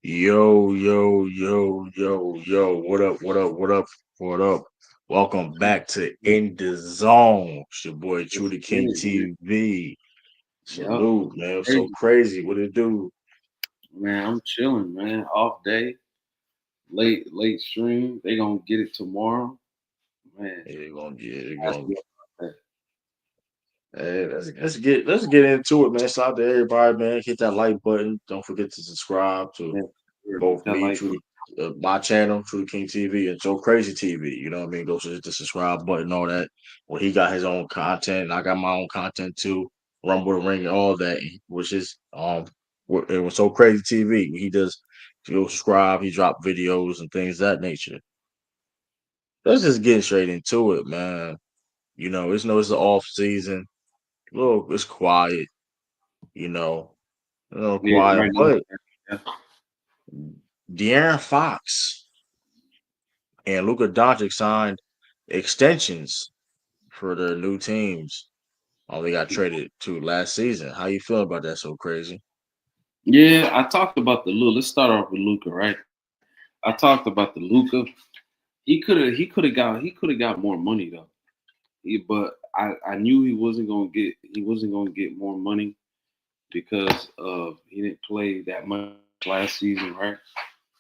Yo, yo, yo, yo, yo. What up? What up? What up? What up? Welcome back to In the Zone. It's your boy True Let's the get King it, man. TV. Yep. Salute, man. It's so Crazy. crazy. What it do? Man, I'm chilling, man. Off day, late stream. They gonna get it tomorrow. Man, Yeah, gonna get it. that's Gonna what that. hey, let's get into it, man. Shout out to everybody, man. Hit that like button. Don't forget to subscribe to Yeah, sure. both That me, like True my channel, True King TV, and So Crazy TV. You know what I mean? Go to hit the subscribe button, all that. Well, he got his own content, and I got my own content too. Rumble the Ring, and all that, which is it was So Crazy TV. He does. He'll subscribe. He drop videos and things of that nature. Let's just get straight into it, man. It's the off season. Look, it's quiet. You know, a little yeah, quiet, right now. but Yeah. De'Aaron Fox and Luka Dončić signed extensions for their new teams. They got traded to last season. How you feel about that? So crazy. Yeah, I talked about the Luka. Let's start off with Luca, right? I talked about the Luca. He could have got more money though. But I knew he wasn't gonna get more money because of he didn't play that much last season, right?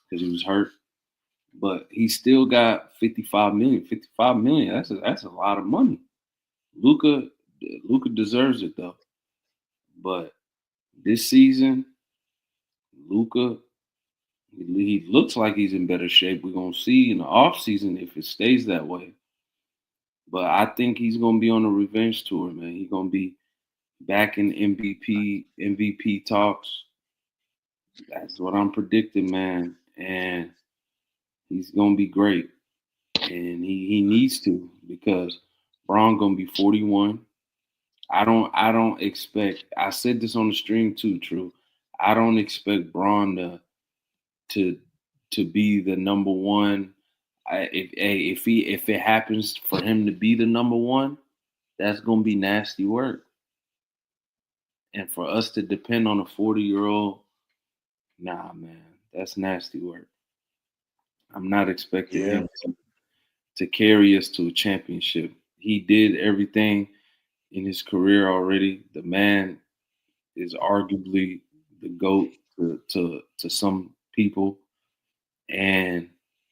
Because he was hurt. But he still got 55 million. 55 million. That's a lot of money. Luca Luca deserves it though. But this season, Luca he looks like he's in better shape. We're gonna see in the off season if it stays that way. But I think he's gonna be on a revenge tour, man. He's gonna be back in MVP talks. That's what I'm predicting, man. And he's gonna be great. And he needs to because Braun gonna be 41. I don't expect. I said this on the stream too. True. I don't expect Braun to to be the number one. If it happens for him to be the number one, that's gonna be nasty work. And for us to depend on a 40-year-old, nah, man, that's nasty work. I'm not expecting Yeah, him to carry us to a championship. He did everything in his career already. The man is arguably the GOAT to some people. And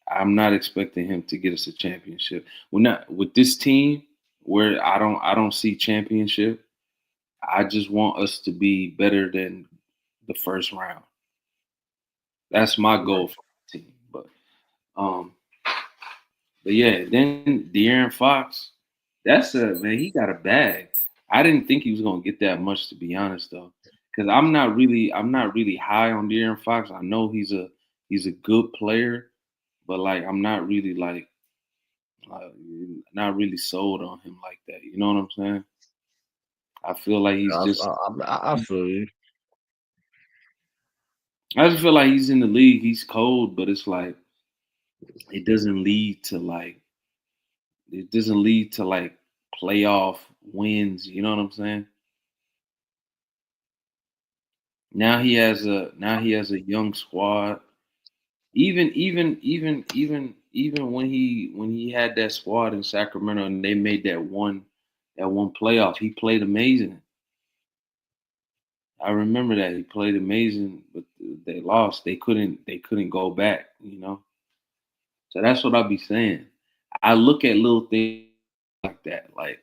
I'm not expecting him to get us a championship. We're not with this team where I don't see championship. I just want us to be better than the first round. That's my right. goal for the team. Um but yeah, then De'Aaron Fox, that's a man, he got a bag. I didn't think he was gonna get that much to be honest though. Cause I'm not really high on De'Aaron Fox. I know he's a good player, but like I'm not really uh, not really sold on him like that. You know what I'm saying? I feel like he's I, just. I feel you. I just feel like he's in the league. He's cold, but it's like it doesn't lead to like it doesn't lead to like playoff wins. You know what I'm saying? Now he has a young squad. Even when he had that squad in Sacramento and they made that one playoff, he played amazing. I remember that he played amazing, but they lost. They couldn't go back. So that's what I'll be saying. I look at little things like that. Like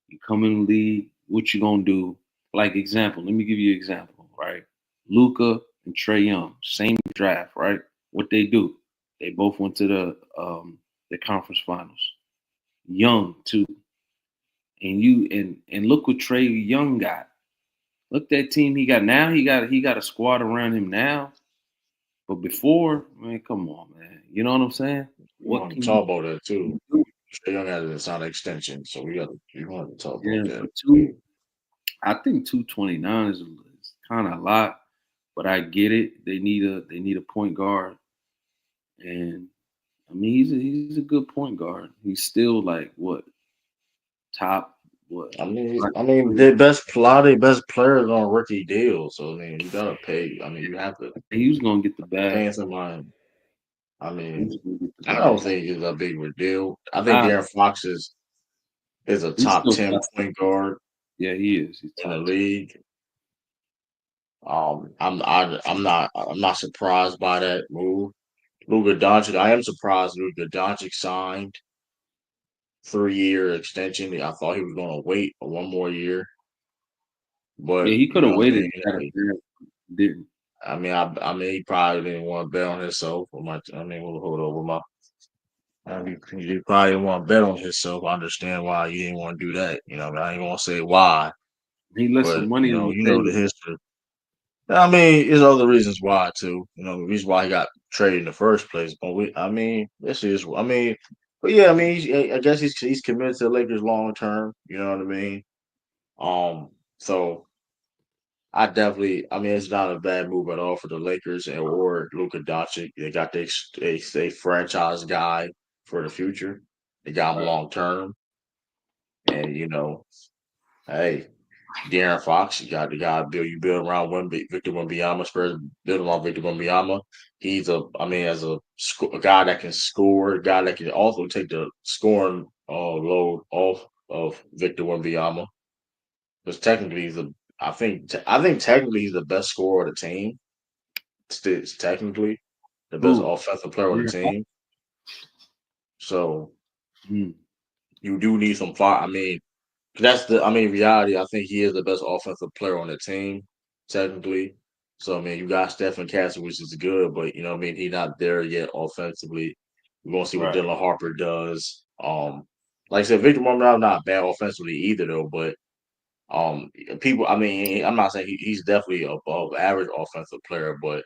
you come in the league, what you gonna do? Like example, let me give you an example, right? Luca and Trey Young, same draft, right? What they do? They both went to the conference finals. Young too, and look what Trey Young got. Look that team he got now. He got a squad around him now. But before, man, come on, man. You know what I'm saying? We What want to can you talk about that too. do? Trae Young had a sign extension, so we want to talk about Yeah, that. but I think 229 is kind of a lot, but I get it. They need a point guard, and I mean he's a good point guard. He's still like what top? What? Their a lot of their best players on rookie deals. So I mean, you gotta pay. I mean, you have to He was gonna get the bag. pay somebody. I He mean, was gonna get the I don't bag. think it's a big of a deal. I think Nah, Darren Fox is a he's top still 10 top. point guard Yeah, he is. He's in the top 10. league. I'm not surprised by that move. Luka Dončić, I am surprised Luka Dončić signed 3-year extension. I thought he was going to wait one more year, Yeah, but he could you have know what I waited mean. and got a bag. Didn't. I mean, he probably didn't want to bet on himself. Hold over my. He probably didn't want to bet on himself. I understand why you didn't want to do that. You know, I ain't gonna say why, He left some but money on the you know the table. history. I mean, there's other reasons why too. You know, the reason why he got traded in the first place. But I mean, this is. I mean, but yeah, I mean, I guess he's committed to the Lakers long term. You know what I mean? So I mean, it's not a bad move at all for the Lakers or Luka Doncic. They got a franchise guy for the future. They got him Right. long term, and hey, De'Aaron Fox, you got the guy you build around Victor Wembanyama. Spurs build around Victor Wembanyama. He's as a guy that can score, a guy that can also take the scoring load off of Victor Wembanyama. Because technically, I think technically he's the best scorer of the team. Still, technically, the best Who? offensive player on the De'Aaron Fox? team. So Hmm. you do need some fire. I mean, reality. I think he is the best offensive player on the team, technically. So I mean, you got Stephen Castle, which is good, but you know what I mean, he's not there yet offensively. We're gonna see what Right. Dylan Harper does. Like I said, Victor Wembanyama not bad offensively either, though. But people, I mean, I'm not saying he's definitely above average offensive player, but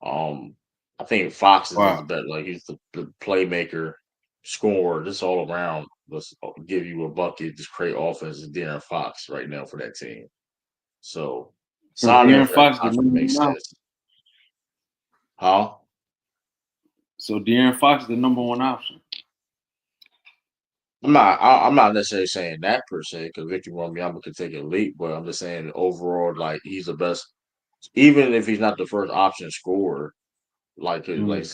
I think Fox is Wow. better. Like he's the playmaker, scorer, just all around. Let's give you a bucket, just create offense. Is De'Aaron Fox right now for that team. So So signing him De'Aaron for that Fox the contract number makes one option. sense. Huh? So De'Aaron Fox the number one option. I'm not necessarily saying that per se because Victor Wembanyama could take a leap, but I'm just saying overall, like he's the best. Even if he's not the first option scorer, Mm. because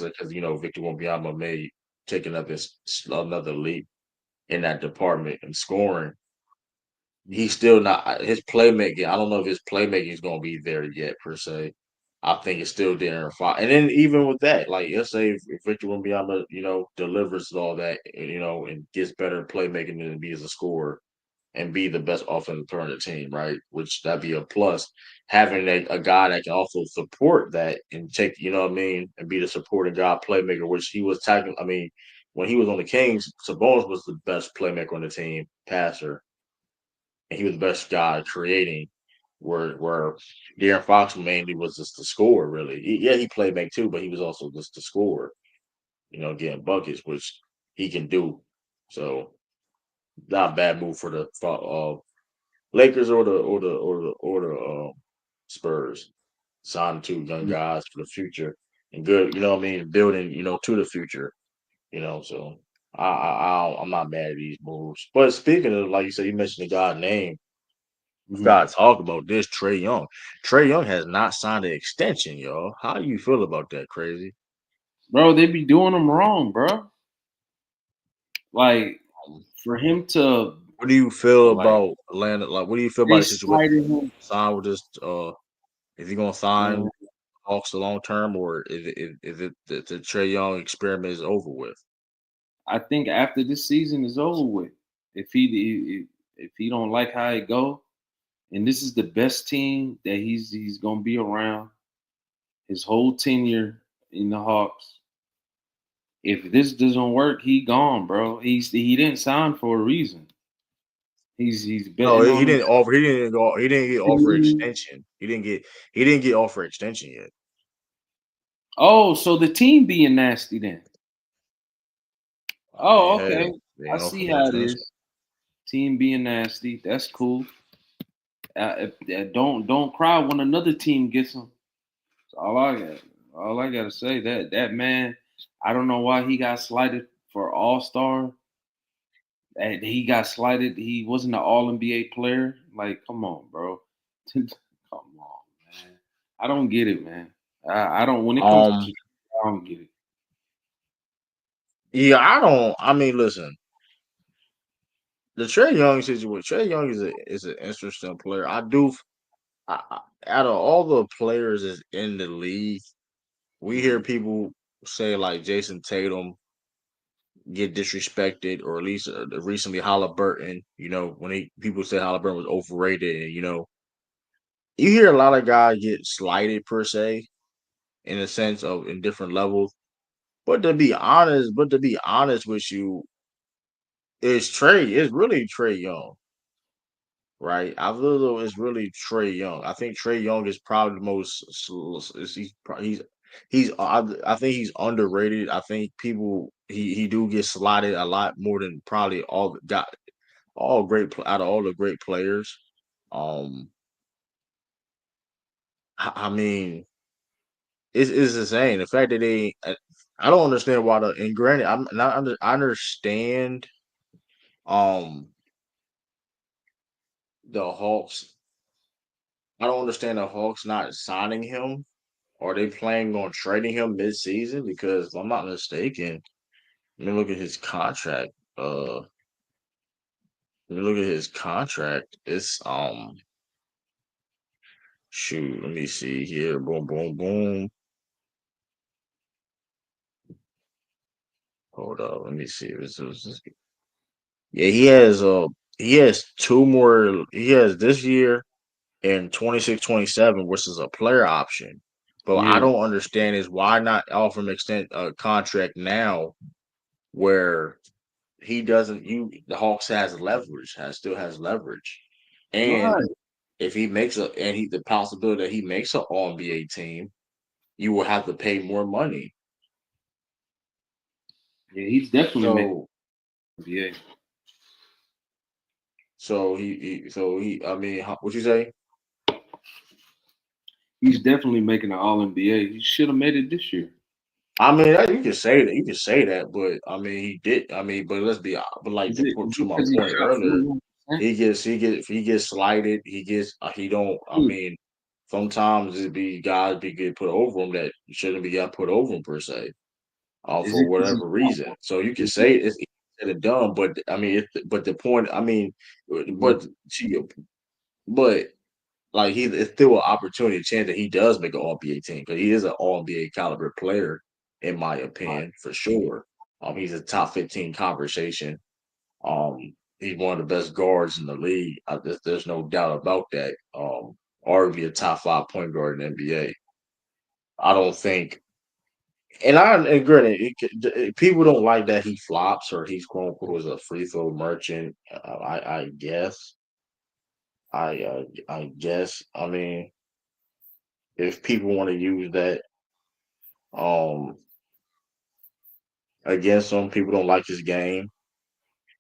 Victor Wembanyama may take another leap in that department and scoring. He's still not his playmaking. I don't know if his playmaking is going to be there yet per se. I think it's still there in five. And then even with that, like let's say if Victor Wembanyama, delivers all that, and gets better playmaking than be as a scorer and be the best offensive player on the team, right? Which that'd be a plus. Having a guy that can also support that and take, you know what I mean, and be the supporting guy playmaker, which he was tackling. I mean, when he was on the Kings, Sabonis was the best playmaker on the team, passer, and he was the best guy creating. Where De'Aaron Fox mainly was just the scorer, really. He played make too, but he was also just the scorer. Getting buckets, which he can do. So not a bad move for the Lakers or the Spurs. Signing two young guys for the future and good. You know what I mean? Building to the future. So I'm not mad at these moves. But speaking of, like you said, you mentioned the guy's name. I Mm-hmm. forgot to talk about this. Trae Young. Trae Young has not signed an extension, y'all. How do you feel about that? Crazy. Bro, they be doing him wrong, bro. Like for him to What do you feel like about Atlanta? Like, what do you feel they about the situation? slighted him. Sign with this? Is he gonna sign Man, Hawks long term, or is it the Trae Young experiment is over with? I think after this season is over with, if he don't like how it go, and this is the best team that he's gonna be around his whole tenure in the Hawks. If this doesn't work, he gone, bro. He didn't sign for a reason. He's No, betting on he him. didn't offer. He didn't go. He didn't get offer extension. He didn't get offer extension yet. Oh, so the team being nasty then. I mean, Oh, hey, okay. they I ain't offer see no how it extension. is. Team being nasty. That's cool. Don't cry when another team gets him. That's all I got. All I got to say that man. I don't know why he got slighted for All Star. And he got slighted. He wasn't an All NBA player. Like, come on, bro. Come on, man. I don't get it, man. I don't. When it comes Um, to, I don't get it. yeah, I don't. I mean, listen, the Trey Young situation. Trey Young is an interesting player. Out of all the players that's in the league, we hear Mhm. people say like Jason Tatum get disrespected, or at least recently Halliburton. You know, when people say Halliburton was overrated, and you hear a lot of guys get slighted per se, in a sense of in different levels. But to be honest with you, it's really Trey Young, right? I feel it's really Trey Young. I think Trey Young is probably the most I think he's underrated. I think people he do get slotted a lot more than probably out of all the great players. Um, I mean, it's insane the fact that I don't understand why the and granted I'm not under I understand um the Hawks. I don't understand the Hawks not signing him. Are they planning on trading him mid-season? Because if I'm not mistaken, let me look at his contract. Let me look at his contract. It's shoot. Let me see here. Boom, boom, boom. Hold up. Let me see. Yeah, he has two more. He has this year and 26-27, which is a player option. But I Yeah, don't understand is why not offer him extend a contract now where he doesn't you the Hawks still has leverage. And right. if he makes the possibility that he makes an all NBA team, you will have to pay more money. Yeah, he's definitely making So NBA. I mean what you say? He's definitely making an All NBA. He should have made it this year. I mean you can say that but I mean he did I mean but let's be but like Is to it my because he point shot earlier, 41%? he gets slighted. He gets he don't. I Mm. mean, sometimes it be guys be get put over him that shouldn't be got put over him per se, Is for it because whatever reason. So you can is it, say it's easy said and done, but I mean, but the point. I mean, mhm. but to your, but like it's still an opportunity, chance that he does make an All NBA team because he is an All NBA caliber player, in my Right. opinion, for sure. He's a top 15 conversation. He's one of the best guards in the league. There's no doubt about that. Arguably a top five point guard in the NBA. I don't think, and granted, people don't like that he flops or he's quote unquote was a free throw merchant. I guess. I guess. I mean, if people want to use that um against him, people don't like his game.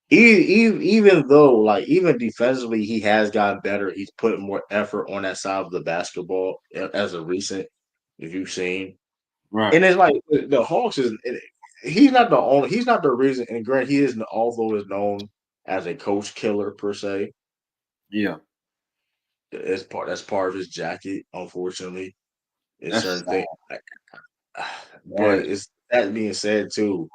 Even though, like, even defensively, he has gotten better. He's putting more effort on that side of the basketball as a recent, if you've seen. Right. And it's like the Hawks he's not the only, he's not the reason. And Grant, he is although is known as a coach killer per se. Yeah. That's part of his jacket, unfortunately. It's That's certain sad. things, but That, it's that being said too.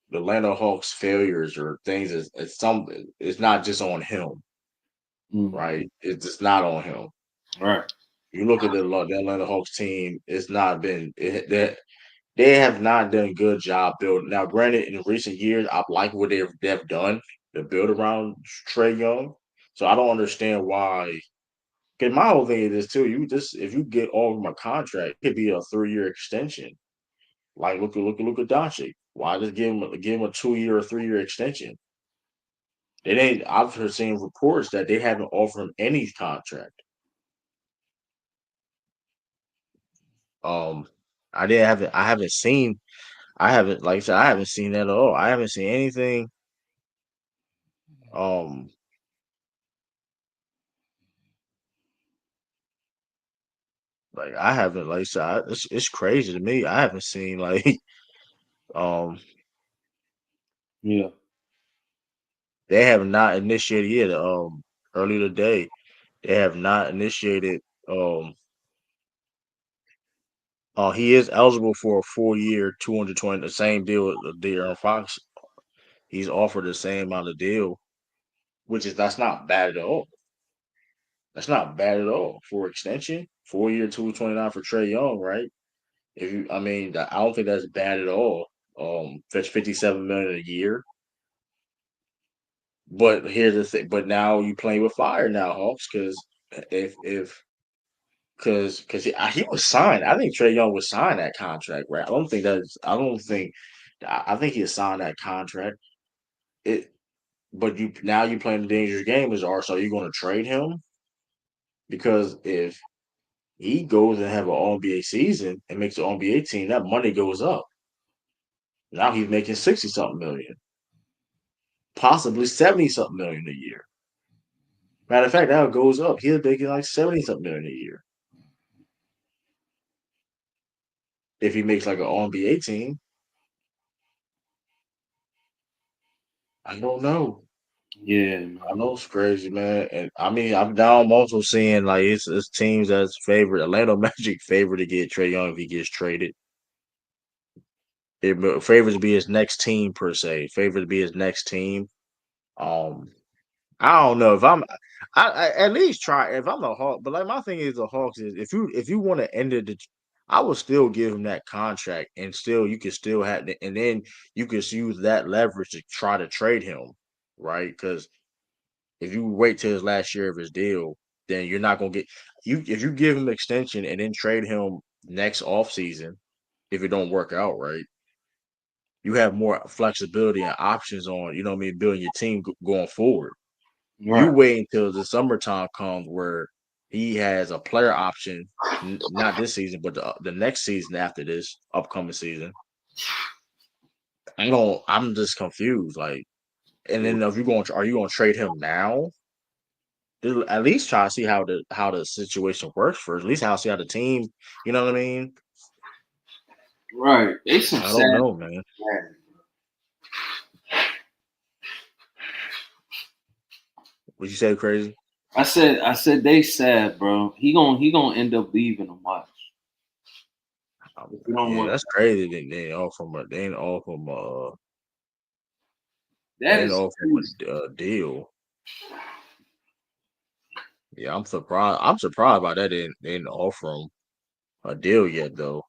The Atlanta Hawks failures or things it's not just on him, mhm. right? It's just not on him. Right. You look at the Atlanta Hawks team; it's not been that they have not done a good job building. Now, granted, in recent years, I like what they've done to build around Trey Young. So I don't understand why. Because my whole thing is this too. You just if you get all of him a contract, it could be a 3 year extension. Like look at Dončić. Why just give him a 2 year or 3 year extension? It ain't. I've heard seen reports that they haven't offered him any contract. Um, I haven't seen. I haven't like I said. I haven't seen that at all. I haven't seen anything. Um, like I haven't like I said. It's crazy to me. I haven't seen like um. Yeah. They have not initiated yet. Earlier today, they have not initiated. He is eligible for a 4 year, 220, the same deal with the De'Aaron Fox. He's offered the same amount of deal, that's not bad at all. That's not bad at all for extension. 4 year, 229 for Trey Young, right? I don't think that's bad at all. That's 57 million a year. But here's the thing. But now you playing with fire now, Hawks, because if because he was signed. I think Trey Young was signed that contract, right? I don't think that's. I don't think. I think he signed that contract. It. But you playing the dangerous game is also you're going to trade him because if he goes and have an All NBA season and makes an All NBA team, that money goes up. Now he's making 60 something million, possibly 70 something million a year. Matter of fact, that goes up. He's making like 70 something million a year if he makes like an All NBA team. I don't know. Yeah, I man. know it's crazy, man. And I mean, I'm also seeing like it's teams that's favored. Atlanta Magic favored to get Trey Young if he gets traded. It favors to be his next team per se. Favored to be his next team. Um, I don't know if I at least try if I'm a Hawk. But like my thing is the Hawks is if you want to end it, I would still give him that contract and still you can still have and then you can use that leverage to try to trade him, right? Because if you wait till his last year of his deal, then you're not gonna get you if you give him extension and then trade him next off season, if it don't work out right, you have more flexibility and options on, you know what I mean, building your team going forward. You Right. wait until the summertime comes where he has a player option, not this season, but the next season after this upcoming season. I'm just confused. Like, and then if are you going to trade him now? At least try to see how the situation works first. At least see how the team. You know what I mean? Right. It's some I don't sad. know, man. What you say, crazy? I said they sad, bro. He gonna end up leaving them. Watch. If you don't Yeah, work, that's crazy. They ain't off from they that ain't is off from crazy. a deal. Yeah, I'm surprised. I'm surprised by that. They didn't offer him a deal yet, though.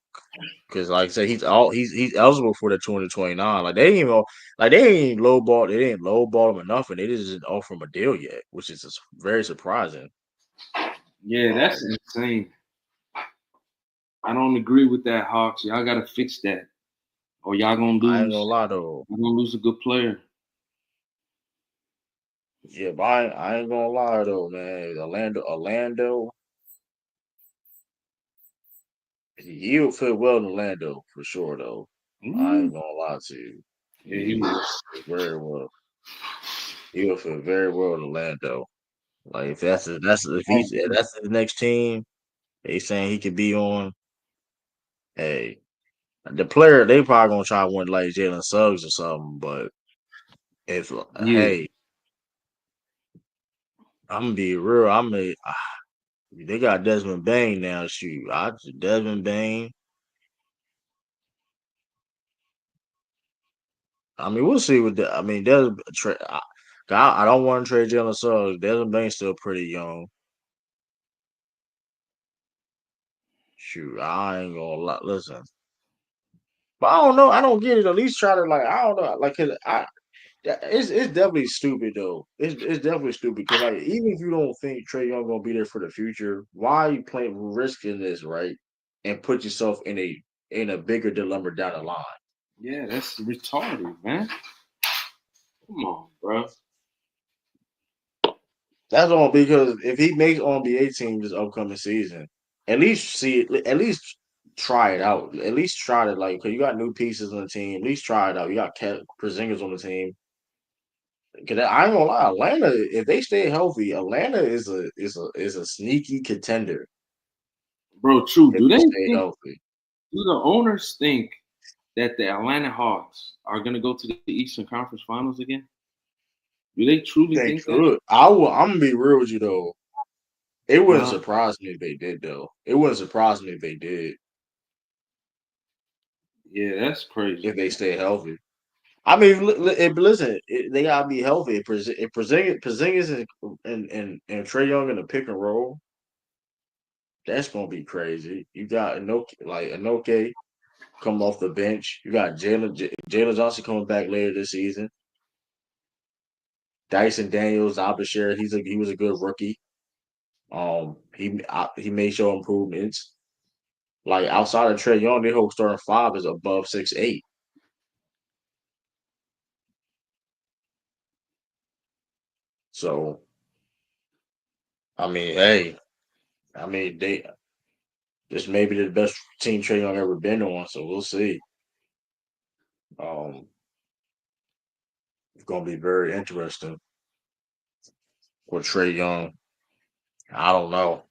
Because, like I said, he's eligible for the 2029. Like they ain't even lowball. They didn't lowball him enough, and they just didn't offer him a deal yet, which is just very surprising. Yeah, that's Um, insane. I don't agree with that, Hawks. Y'all gotta fix that, or y'all gonna I ain't gonna lose. lie though. You're gonna lose a good player. Yeah, but I ain't gonna lie though, man. Orlando, he'll fit well in Orlando for sure though. I Mm. ain't gonna lie to you. Yeah, he He will was. fit very well. He'll fit very well in Orlando. Like if that's his next team, they saying he could be on. Hey, the player they probably gonna try one like Jalen Suggs or something. But if Yeah, hey, I'm gonna be real. They got Desmond Bain now. Shoot, Desmond Bain. I mean, we'll see what I mean. I don't want to trade Jalen Suggs. Desmond Bain's still pretty young. Shoot, I ain't gonna lie. Listen, but I don't know. I don't get it. At least try to like. I don't know. Like, 'cause it's definitely stupid though. It's definitely stupid because like even if you don't think Trey Young gonna be there for the future, why are you playing risking this right and put yourself in a bigger dilemma down the line? yeah, that's retarded, man. Come on, bro. That's all because if he makes on the 18 this upcoming season, at least see it. At least try it out. At least try to like because you got new pieces on the team. At least try it out. You got Porzingis on the team. Cause I ain't gonna lie, Atlanta, if they stay healthy, Atlanta is a sneaky contender Bro, true. if Do they they stay think? healthy. Do the owners think that the Atlanta Hawks are gonna go to the Eastern Conference Finals again? Do they truly They think that? could. I'm gonna be real with you though. It wouldn't Uh, surprise me if they did though. It wouldn't surprise me if they did yeah, that's crazy. if they stay healthy. I mean, listen, they gotta be healthy. If Porzingis and Trey Young in a pick and roll, that's gonna be crazy. You got Anoke coming off the bench. You got Jalen Johnson coming back later this season. Dyson Daniels, Abishar, he was a good rookie. He may show improvements. Like outside of Trey Young, their whole starting five is above 6'8". So I mean, hey, I mean this may be the best team Trey Young ever been on. So we'll see. Um, it's gonna be very interesting with Trey Young. I don't know,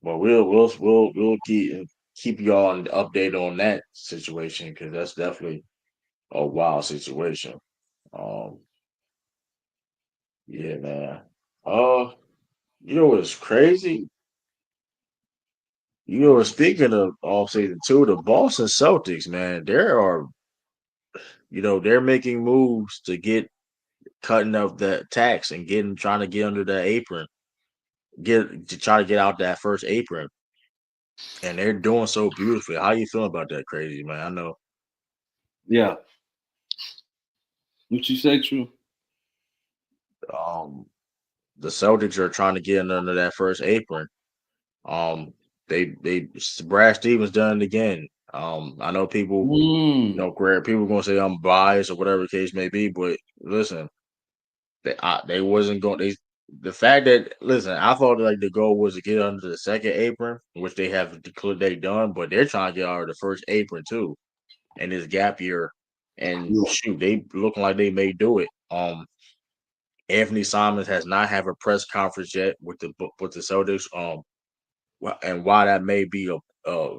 but we'll keep y'all updated on that situation because that's definitely a wild situation. Um, yeah, man. Uh, you know what's crazy? You know, speaking of off season too, the Boston Celtics, man, they're making moves to get cutting up the tax and trying to get under that apron, try to get out that first apron, and they're doing so beautifully. How you feeling about that? Crazy, man. I know. Yeah, what you say, true? Um, the Celtics are trying to get under that first apron. Um, they Brad Stevens done it again. I know people, Mm, people gonna say I'm biased or whatever the case may be, but listen, they wasn't going. The fact that listen, I thought like the goal was to get under the second apron, which they done, but they're trying to get out of the first apron too, in this gap year. And yeah, shoot, they looking like they may do it. Anthony Simons has not have a press conference yet with the Celtics. And why that may be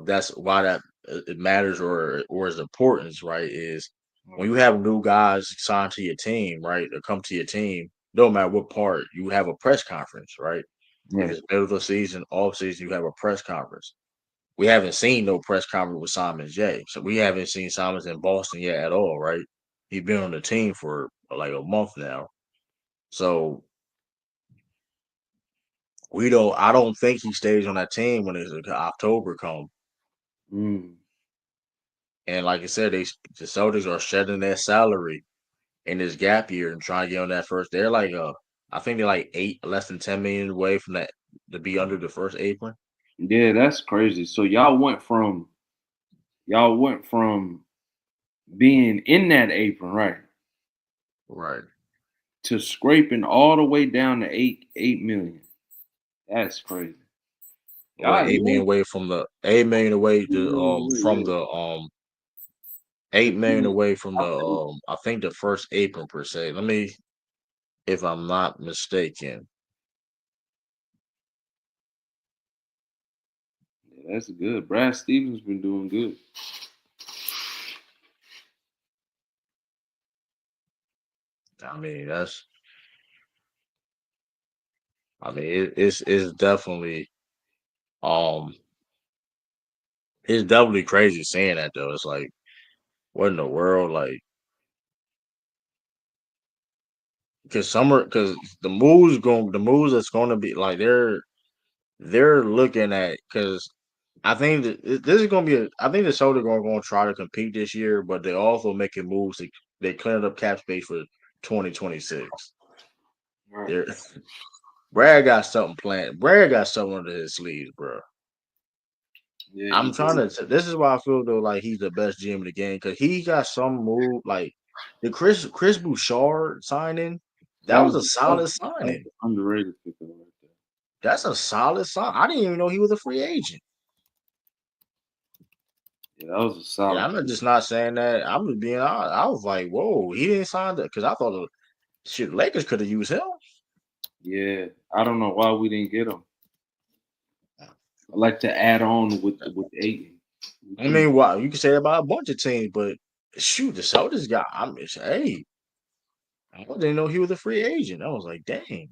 that's why that it matters or is importance, right? Is when you have new guys signed to your team, right, or come to your team, no matter what part, you have a press conference, right? If yeah, it's middle of the season, off season, you have a press conference. We haven't seen no press conference with Simons yet, so we haven't seen Simons in Boston yet at all, right? He's been on the team for like a month now, so we don't. I don't think he stays on that team when it's October come. mm. And like I said, the Celtics are shedding their salary in this gap year and trying to get on that first. They're like I think they're like less than 10 million away from that to be under the first apron. Yeah, that's crazy. So y'all went from being in that apron, right, Right. to scraping all the way down to 8 million. That's crazy. Well, God, 8 million man. away from the 8 million away to from Yeah. the 8 million away from the I think the first apron per se. Let me if I'm not mistaken. Yeah, that's good. Brad Stevens been doing good. I mean it's definitely um it's definitely crazy saying that though. It's like what in the world like because the moves that's going to be like they're looking at because I think that this is going to be I think the Celtics are going to try to compete this year, but they're also making moves they clearing up cap space for 2026. Right. They're Brad got something planned. Brad got something under his sleeves, bro. Yeah, he I'm trying did. to. This is why I feel though like he's the best GM in the game because he got some move like the Chris Bouchard signing. That was a solid That was signing. underrated pickup right there. That's a solid sign. I didn't even know he was a free agent. Yeah, that was a Yeah, solid I'm not pick. just not saying that. I'm just being honest. I was like, whoa, he didn't sign that because I thought shit Lakers could have used him. Yeah, I don't know why we didn't get him. I like to add on with Aiton. We I couldn't. mean, wow, you can say that about a bunch of teams, but shoot, the Celtics got. I mean, hey, I didn't know he was a free agent. I was like, dang.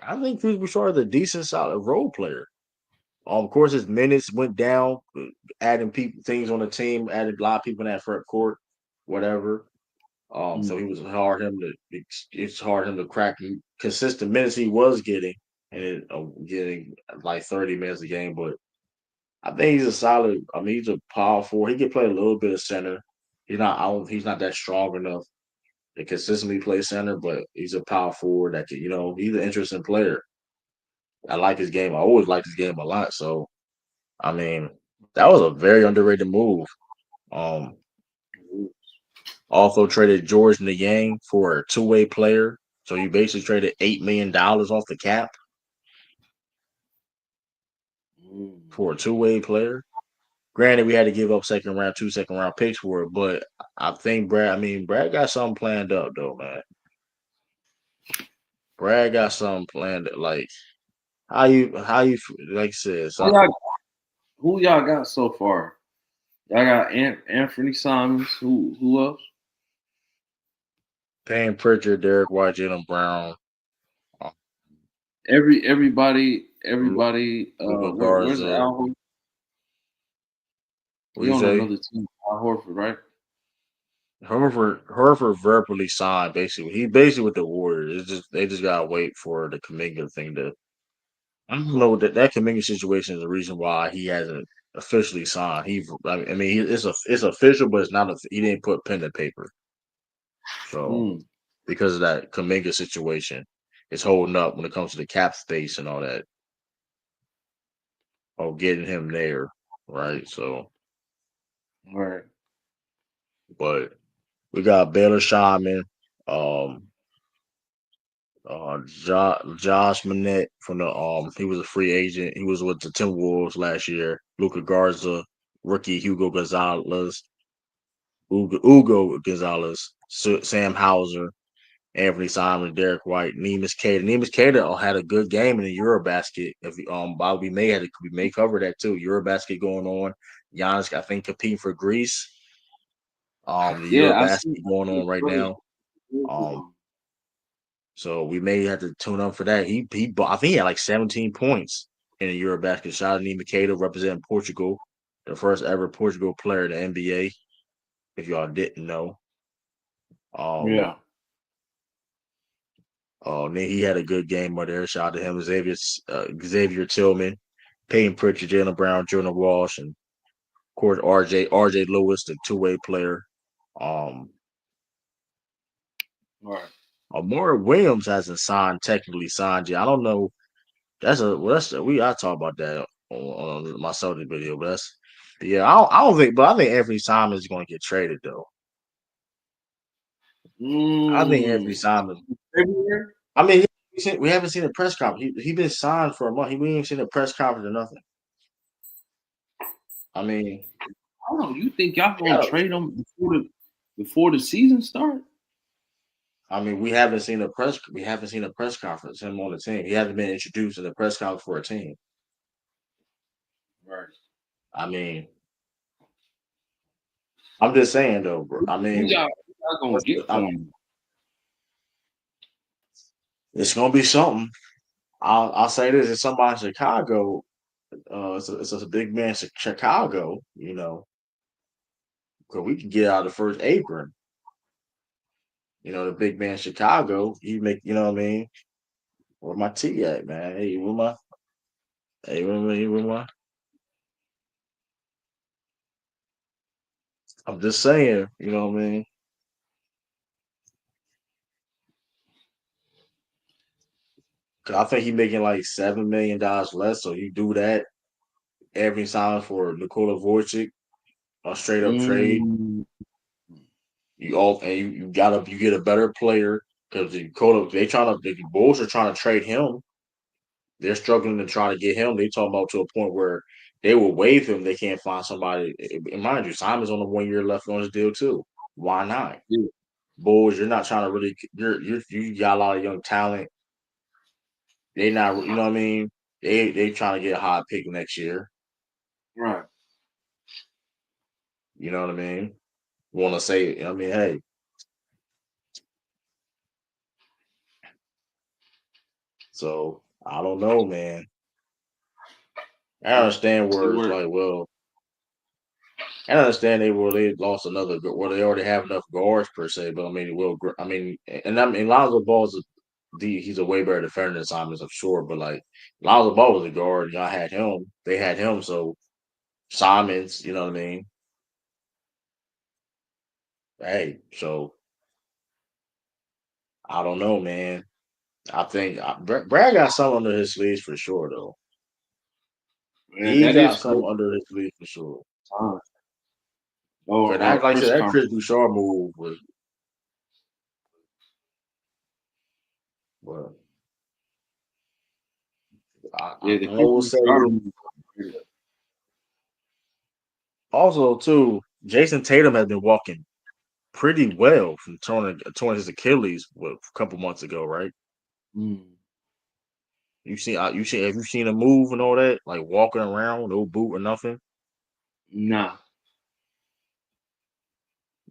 I think Chris Broussard is a decent, solid role player. Of course, his minutes went down, adding people things on the team, added a lot of people in that front court, whatever. So he Mm. was hard him to it's hard him to crack consistent minutes he was getting, and getting like 30 minutes a game. But I think he's a solid. I mean, he's a power forward. He can play a little bit of center. He's not. I don't, he's not that strong enough to consistently play center, but he's a power forward that can. He's an interesting player. I like his game. I always liked his game a lot. So I mean, that was a very underrated move. Um, Also traded George Niang for a two-way player. So you basically traded $8 million off the cap Mm. for a two-way player. Granted, we had to give up two second round picks for it, but I think Brad got something planned up though, man. Brad got something planned. Like how you like I said, Who so y'all, who y'all got so far? Y'all got Anthony Simons. Who else? Payne Pritchard, Derek White, Jalen Brown, uh, Everybody. Luka Where's Garza. Al Horford? What He you on say? another team. Al Horford, right? Herford verbally signed basically. He basically with the Warriors. It's just they just gotta wait for the Kaminga thing to. I don't know that Kaminga situation is the reason why he hasn't officially signed. It's official, but it's not. He didn't put pen to paper. So Mm. because of that Kaminga situation, it's holding up when it comes to the cap space and all that. Or getting him there, right? So, All right. but we got Baylor Shaman, um, Josh Manette from the he was a free agent. He was with the Timberwolves last year. Luka Garza, rookie Hugo Gonzalez, Ugo Gonzalez, Sam Hauser, Anthony Simon, Derek White, Neemias Queta. Neemias Queta had a good game in the Eurobasket. If we may cover that too. Eurobasket going on. Giannis, I think, competing for Greece. The Yeah, I see. Eurobasket going on right now. Um, So we may have to tune up for that. I think he had like 17 points in the Eurobasket. Shout out to Makeda representing Portugal, the first ever Portugal player in the NBA. If y'all didn't know, um, Yeah. then he had a good game right there. Shout out to him, Xavier Tillman, Peyton Pritchard, Jalen Brown, Jordan Walsh, and of course RJ Lewis, the two-way player. Um, All right. Amora Williams hasn't technically signed yet. I don't know. I talk about that on my Celtic video, but I think Anthony Simon is going to get traded though. I think Anthony Mm. Simon. February? I mean, we haven't seen a press conference. He been signed for a month. We ain't seen a press conference or nothing. I mean, I don't know. You think y'all gonna yeah. trade him before the season start? I mean, we haven't seen a press conference. Him on the team. He hasn't been introduced in the press conference for a team. Right. I mean, I'm just saying though, bro. I Who mean, y'all gonna get for him? it's gonna be something. I'll say this: if somebody in Chicago, it's a big man Chicago, because we can get out of the first apron. The big man Chicago, what I mean? Where my T at, man? Where my, I'm just saying, you know what I mean? 'Cause I think he making like $7 million less, so you do that every time for Nikola Vorcic, a straight up trade. Mm, You get a better player because the Bulls are trying to trade him. They're struggling to try to get him. They talking about to a point where they will waive him. They can't find somebody. And mind you, Simon's on the 1 year left on his deal too. Why not? yeah, Bulls, you're not trying to really. You got a lot of young talent. They not. You know what I mean? They trying to get a high pick next year. right. You know what I mean? Want to say? I mean, hey, So I don't know, man. I Yeah. understand See where it's where like, well, I understand they lost another, well, they already have enough guards per se, but I mean, Lonzo Ball's he's a way better defender than Simons, I'm sure, but like Lonzo Ball was a guard, y'all had him, they had him, so Simons, you know what I mean? Hey, so I don't know, man. I think Brad got something under his sleeves for sure, though. man, He that is got crazy. something under his sleeves for sure. Or Cause that, like I press said, that Chris conference. Bouchard move was, well, Yeah, the I Chris will say Bouchard this. move. Also, too, Jason Tatum has been walking pretty well from torn his Achilles a couple months ago, right? Mm. Have you seen him move and all that, like walking around, no boot or nothing? Nah,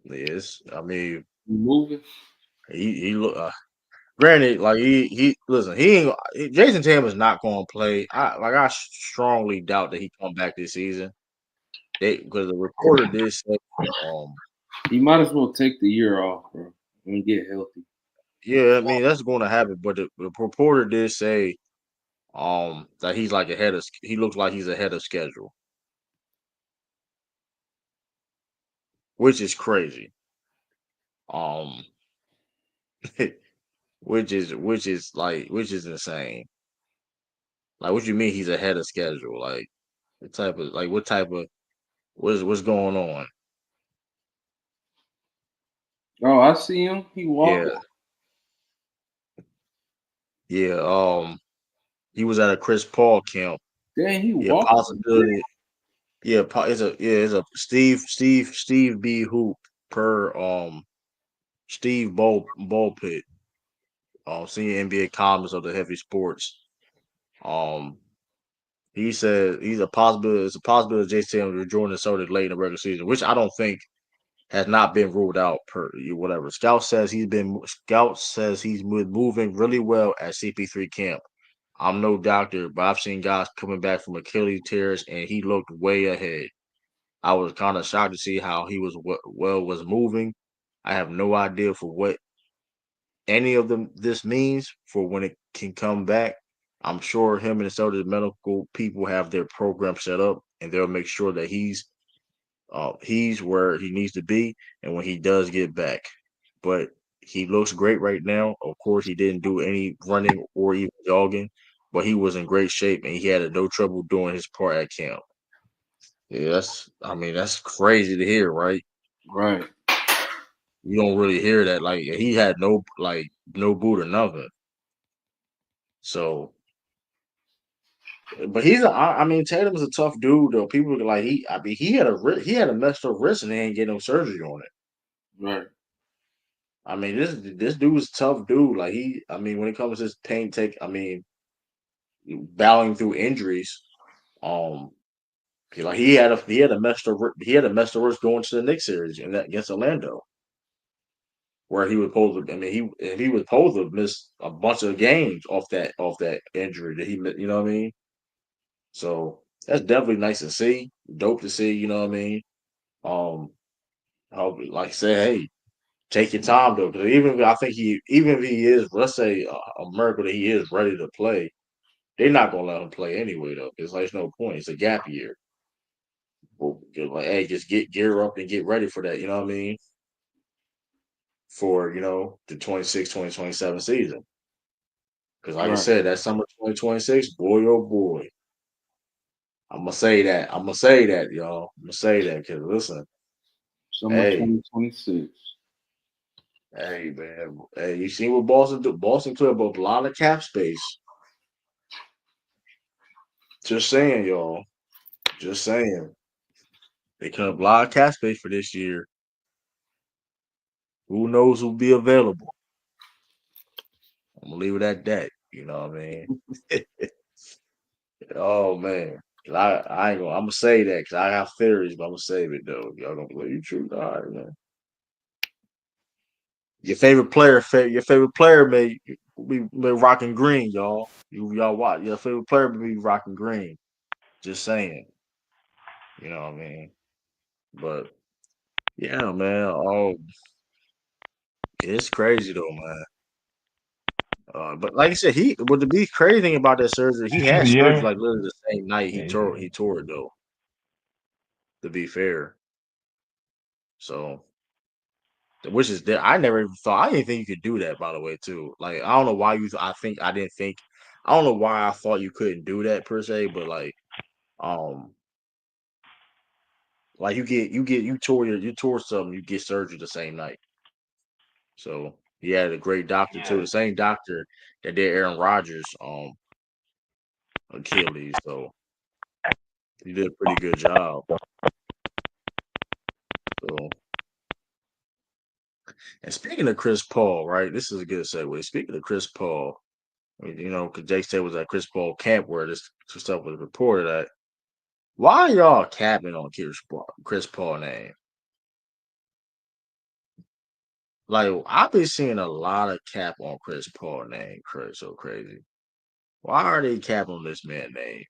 Yes, I mean moving. he look. Granted, like he listen, he ain't Jason Tatum is not going to play. I strongly doubt that he come back this season. Because the reporter did say, um, He might as well take the year off, bro, and get healthy. yeah, I mean that's going to happen. But the reporter did say, that he's like he looks like he's ahead of schedule, which is crazy. Um, which is insane. Like, what you mean he's ahead of schedule? Like, what type of what's going on? Oh, I see him. He Yeah, walking. yeah. He was at a Chris Paul camp. Dang, he Yeah, walking. possibility. Yeah, it's a Steve B. Hoop per Steve Bullpit, senior NBA columnist of the Heavy Sports. Um, he said he's a possibility. It's a possibility Jason Tatum will join the Celtics late in the regular season, which I don't think has not been ruled out per whatever. Scout says he's moving really well at CP3 camp. I'm no doctor, but I've seen guys coming back from Achilles tears, and he looked way ahead. I was kind of shocked to see how he was moving. I have no idea for what any of them this means for when it can come back. I'm sure him and the Celtics medical people have their program set up, and they'll make sure that he's where he needs to be, and when he does get back. But he looks great right now. Of course, he didn't do any running or even jogging, but he was in great shape, and he had no trouble doing his part at camp. Yeah, that's crazy to hear, right? Right. You don't really hear that. Like he had no boot or nothing. So, but I mean, Tatum's a tough dude though. People are like I mean, he had a messed up wrist and they ain't get no surgery on it. Right. I mean, this dude's a tough dude. Like I mean, when it comes to his battling through injuries, um, he had a messed up wrist going to the Knicks series and that against Orlando, where he was supposed to. I mean, he was supposed to miss a bunch of games off that injury that you know what I mean. So that's definitely nice to see, dope to see. You know what I mean. Um, I hope, like I said, hey, take your time though, because even if he is, let's say a miracle that he is ready to play, they're not gonna let him play anyway though. It's like there's no point. It's a gap year. Well, like, hey, just get gear up and get ready for that. You know what I mean? For the 26-2027 season. Because like I Right. said, that summer 2026, boy oh boy, I'm gonna say that. I'm gonna say that, y'all. I'm gonna say that because listen, Summer hey, 2026. hey, man, hey, you seen what Boston do? Boston cleared up a lot of cap space. Just saying, y'all. Just saying. They could have a lot of cap space for this year. Who knows who'll be available? I'm gonna leave it at that. You know what I mean? Oh man. 'Cause I ain't gonna. I'm gonna say that because I have theories, but I'm gonna save it though. Y'all gonna believe you true? All right, man. Your favorite player, man. be rocking green, y'all. Y'all watch your favorite player be rocking green. Just saying, you know what I mean. But yeah, man. Oh, it's crazy though, man. But like I said, but the be crazy thing about that surgery, he had surgery Yeah. like literally the same night Yeah. he tore it though. To be fair, so which is that I never even thought I didn't think you could do that. By the way, too. Like I don't know why you. I think I didn't think. I don't know why I thought you couldn't do that per se, but um, like you tore something, you get surgery the same night. So he had a great doctor too, Yeah. the same doctor that did Aaron Rodgers Achilles. So he did a pretty good job. So and speaking of Chris Paul, right? This is a good segue. Speaking of Chris Paul, I mean, because Jake said was at Chris Paul camp where this stuff was reported at. Why y'all capping on Chris Paul name? Like I've been seeing a lot of cap on Chris Paul name. So crazy. Why are they capping on this man name?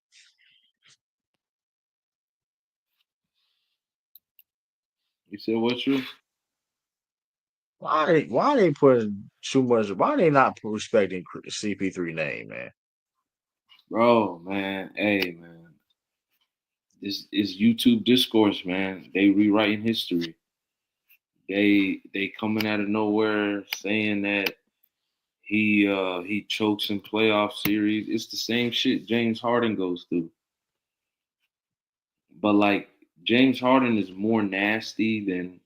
You said what you? Why they putting too much? Why they not respecting CP3 name, man? Bro, man, hey man. This is YouTube discourse, man. They rewriting history. They coming out of nowhere saying that he chokes in playoff series. It's the same shit James Harden goes through. But like James Harden is more nasty than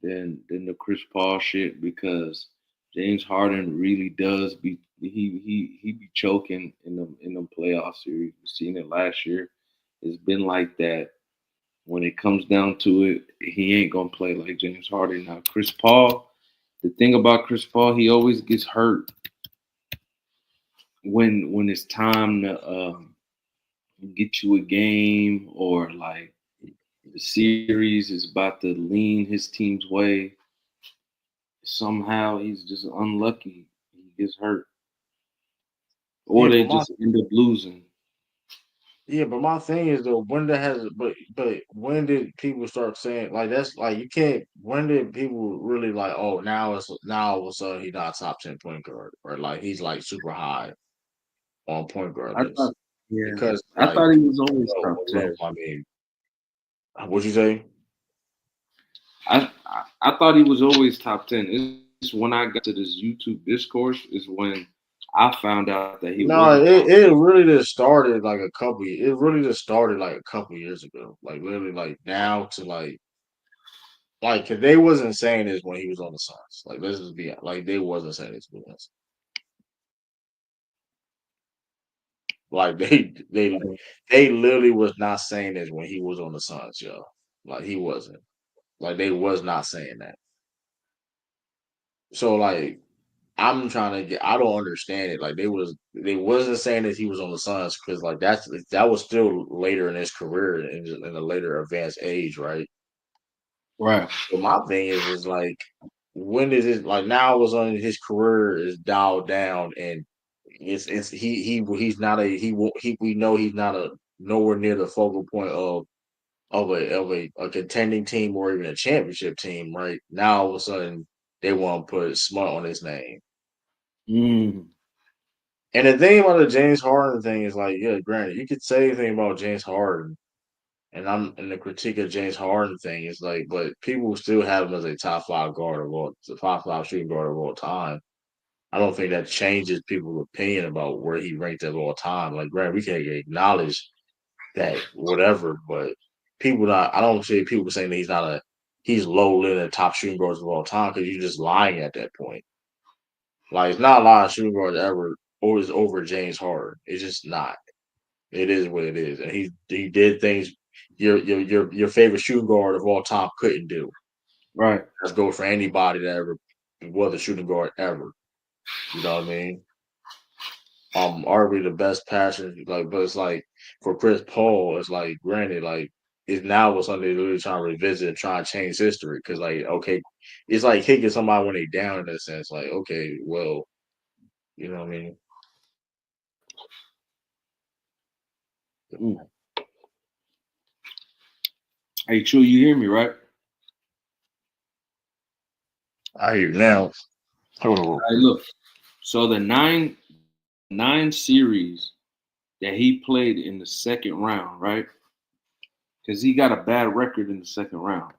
the Chris Paul shit because James Harden really does he be choking in them playoff series. We seen it last year. It's been like that. When it comes down to it, he ain't gonna play like James Harden. Now Chris Paul, the thing about Chris Paul, he always gets hurt when it's time to get you a game or like the series is about to lean his team's way. Somehow he's just unlucky. He gets hurt, or Yeah, they just end up losing. but my thing is though, but when did people start saying like that's like you can't? When did people really like? Oh, now all of a sudden he's not top 10 point guard or like he's like super high on point guard I list thought, yeah, because I like thought he was always top well, 10. I mean, what'd you say? I thought he was always top 10. It's when I got to this YouTube discourse is when I found out that he No, wasn't top it 10. really just started like a couple. It really just started like a couple years ago. Like literally, like now to like 'cause they wasn't saying this when he was on the Suns. Like let's just be like they wasn't saying this when he was. Like they literally was not saying this when he was on the Suns, yo. Like he wasn't. Like they was not saying that. So like I'm trying to get. I don't understand it. Like they wasn't saying that he was on the Suns because like that was still later in his career in a later advanced age, right? Right. But my thing is like when is it like now all of a sudden his career is dialed down and it's he's not a he we know he's not a nowhere near the focal point of a contending team or even a championship team, right? Now all of a sudden they want to put smut on his name. Mm, And the thing about the James Harden thing is like, yeah, granted, you could say anything about James Harden, and the critique of James Harden thing is like, but people still have him as a top five guard of all, the top five shooting guard of all time. I don't think that changes people's opinion about where he ranked of all time. Like, granted, we can acknowledge that whatever, but people not. I don't see people saying that he's low in the top shooting guards of all time because you're just lying at that point. Like, it's not a lot of shooting guards ever always over James Harden. It's just not. It is what it is, and he did things your favorite shooting guard of all time couldn't do. right. Let's go for anybody that ever was a shooting guard ever. You know what I mean? Arguably the best passer, like, but it's like for Chris Paul, it's like granted, like it's now was something they're really trying to revisit and try and change history because, like, okay, it's like kicking somebody when they down in a sense, like, okay, well, You know what I mean? Mm. Hey, True, you hear me, right? I hear you now. Hold on real Hey, quick. look. So the nine series that he played in the second round, right? Because he got a bad record in the second round.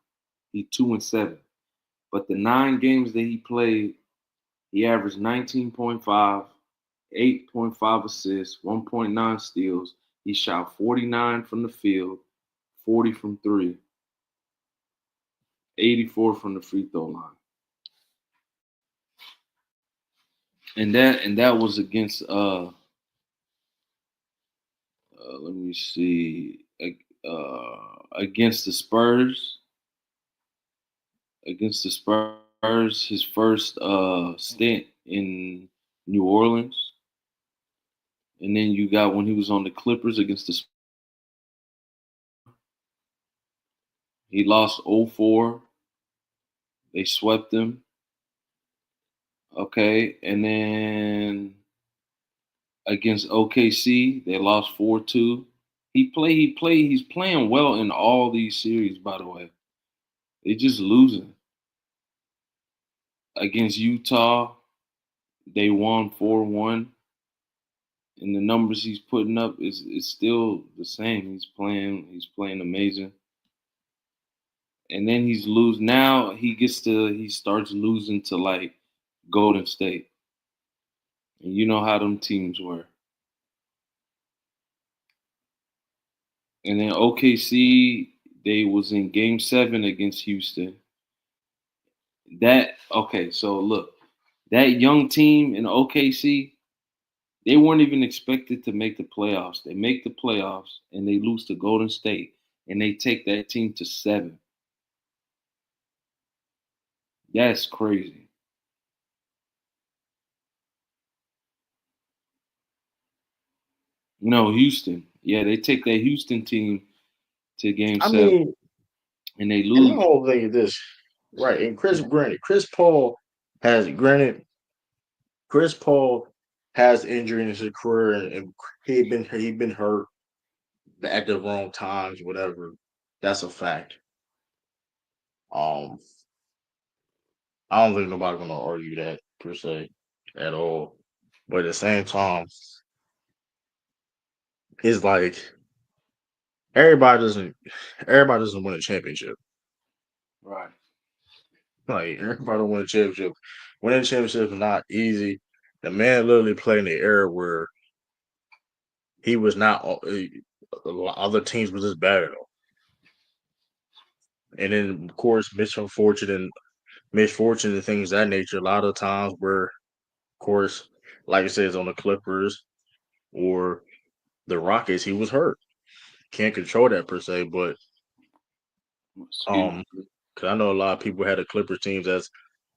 He 2-7. But the 9 games that he played, he averaged 19.5, 8.5 assists, 1.9 steals. He shot 49 from the field, 40 from three, 84 from the free throw line. And that was against let me see, against the Spurs. Against the Spurs, his first stint in New Orleans. And then you got when he was on the Clippers against the, he lost 0-4. They swept him. Okay. And then against OKC, they lost 4-2. He's playing well in all these series, by the way. They just losing. Against Utah, they won 4-1. And the numbers he's putting up is still the same. He's playing amazing. And then he's lose now he starts losing to like Golden State. And you know how them teams were. And then OKC, they was in game 7 against Houston. So look, that young team in OKC, they weren't even expected to make the playoffs. They make the playoffs and they lose to Golden State and they take that team to 7. That's crazy. No, Houston. Yeah, they take that Houston team to game I 7 mean, and they and my lose. whole thing is this, right? And Chris Paul granted, Chris Paul has injury in his career, and he been hurt at the wrong times, whatever. That's a fact. Um, I don't think nobody's gonna argue that per se at all. But at the same time, it's like everybody doesn't everybody doesn't win a championship. Right. Like everybody don't win a championship. Winning a championship is not easy. The man literally played in the era where he was not. Other teams were just better though. And then of course misfortune and things of that nature. A lot of times where, of course, like I said, it's on the Clippers or the Rockets, he was hurt. Can't control that per se, but Excuse um, me. because I know a lot of people had the Clippers teams as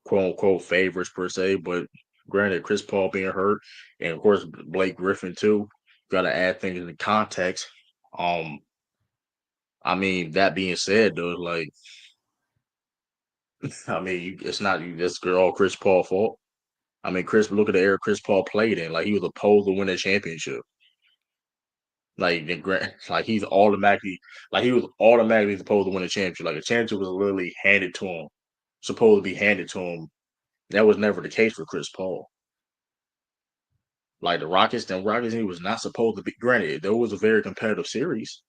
quote unquote favorites per se, but granted, Chris Paul being hurt, and of course Blake Griffin too, got to add things into context. Um, I mean that being said, though, like I mean it's not that's all Chris Paul fault. I mean, look at the era Chris Paul played in. Like he was supposed to win a championship. Like he was automatically supposed to win a championship. Like a championship was literally handed to him, supposed to be handed to him. That was never the case for Chris Paul. Like the Rockets, he was not supposed to be. Granted, there was a very competitive series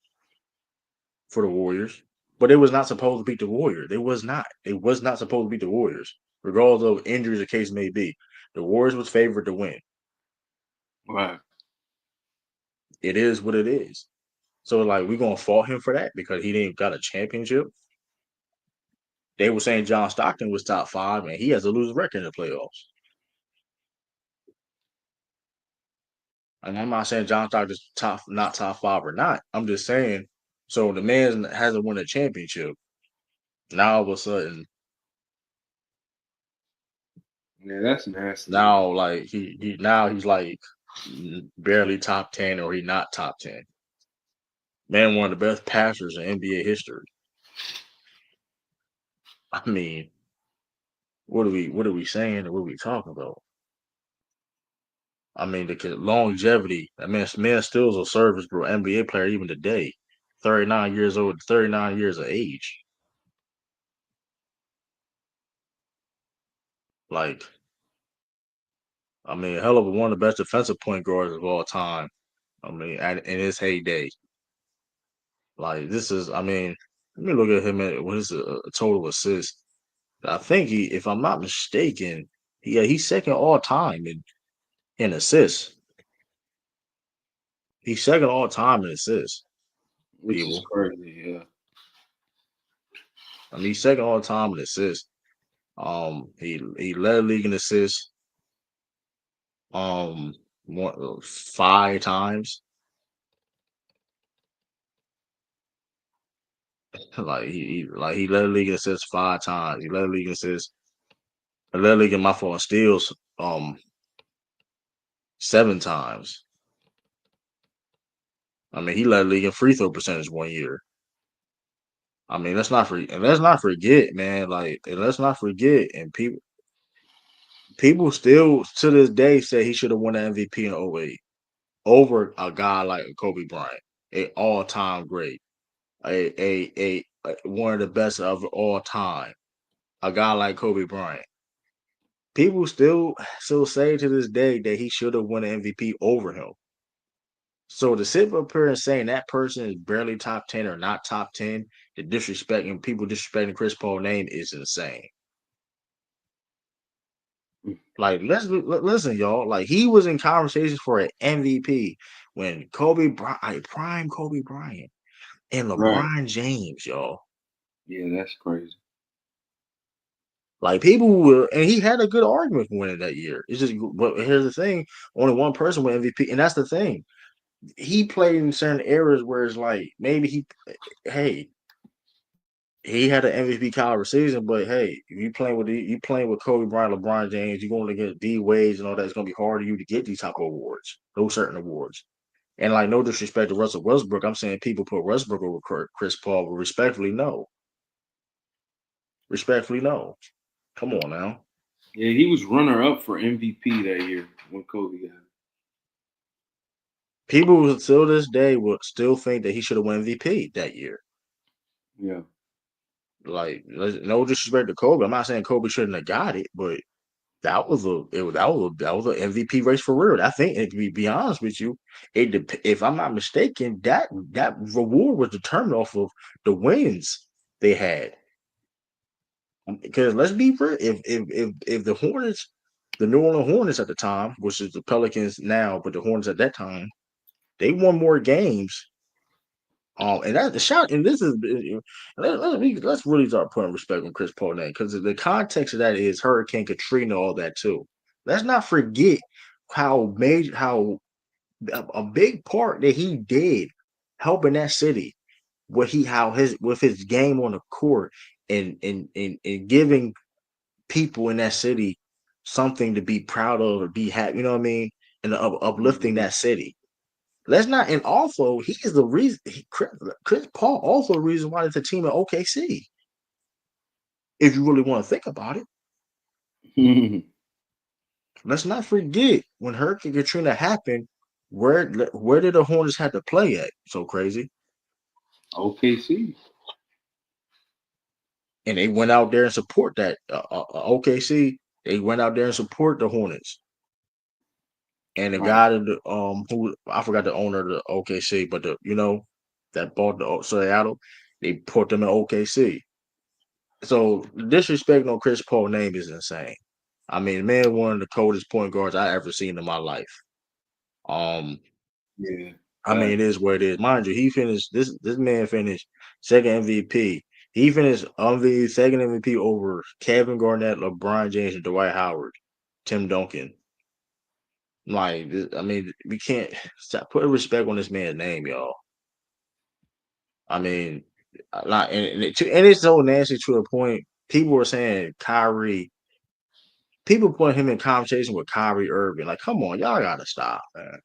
for the Warriors, but it was not supposed to beat the Warriors. It was not. It was not supposed to beat the Warriors, regardless of injuries the case may be. The Warriors was favored to win. Right. It is what it is. So like we're gonna fault him for that because he didn't got a championship. They were saying John Stockton was top 5 and he has a losing record in the playoffs. And I'm not saying John Stockton's not top 5 or not. I'm just saying so the man hasn't won a championship. Now all of a sudden, Yeah, that's nasty. now like he's like barely top 10 or he not top 10. Man, one of the best passers in NBA history. I mean, what are we saying or what are we talking about? I mean, the longevity. I mean, man still is a serviceable NBA player even today. 39 years old, 39 years of age. Like, I mean, hell of one of the best defensive point guards of all time. I mean, in his heyday. Like, this is, I mean, let me look at him at what his total assist. I think if I'm not mistaken, he's second all time in assists. He's second all time in assists. which is People, crazy. Yeah. I mean, he's second all time in assists. He led the league in assists. Um, 5 times. Like he led the league in assists 5 times. He led the league in assists. He led the league in my fault steals 7 times. I mean, he led the league in free throw percentage 1 year. I mean, let's not forget, man. Like, and let's not forget, and people still to this day say he should have won the MVP in '08 over a guy like Kobe Bryant, a all time great, a one of the best of all time, a guy like Kobe Bryant. People still say to this day that he should have won the MVP over him. So to sit up here and saying that person is barely top 10 or not top 10, the disrespecting people disrespecting Chris Paul's name is insane. Like, listen, y'all. Like, he was in conversations for an MVP when prime Kobe Bryant and Right. LeBron James, y'all. Yeah, that's crazy. Like, people were, and he had a good argument for winning that year. It's just, but here's the thing: only one person won MVP, and that's the thing. He played in certain areas where it's like maybe hey, he had an MVP caliber season, but hey, if you playing with Kobe Bryant, LeBron James, you're going to get D Wades and all that. It's going to be hard for you to get these type of awards, those certain awards. And like, no disrespect to Russell Westbrook, I'm saying people put Westbrook over Chris Paul, but respectfully, no. Respectfully, no. Come on now. Yeah, he was runner up for MVP that year when Kobe got it. People till this day would still think that he should have won MVP that year. Yeah. Like, no disrespect to Kobe. I'm not saying Kobe shouldn't have got it, but that was an MVP race for real. I think, and to be honest with you, if I'm not mistaken, that reward was determined off of the wins they had. Because let's be real, if the Hornets, the New Orleans Hornets at the time, which is the Pelicans now, but the Hornets at that time, they won more games. And that's the shot. And this is let's really start putting respect on Chris Paul name because the context of that is Hurricane Katrina, all that too. Let's not forget how a big part that he did helping that city, what he how his with his game on the court and giving people in that city something to be proud of or be happy. You know what I mean? And uplifting Mm-hmm. that city. Let's not, and also he is the reason. Chris Paul also the reason why it's a team in OKC. If you really want to think about it, let's not forget when Hurricane Katrina happened. Where did the Hornets have to play at? So crazy, OKC. and they went out there and support that OKC. They went out there and support the Hornets. And the Right. guy that who I forgot the owner of the OKC, but that bought the Seattle, they put them in OKC. So disrespect on Chris Paul name is insane. I mean, man, one of the coldest point guards I ever seen in my life. Um, Yeah. I mean, it is what it is. Mind you, he finished this man finished second MVP. He finished second MVP over Kevin Garnett, LeBron James, and Dwight Howard, Tim Duncan. Like, I mean, we can't stop putting respect on this man's name, y'all. I mean, like, and it's so nasty to a point. People were saying Kyrie. People put him in conversation with Kyrie Irving. Like, come on, y'all gotta stop, man.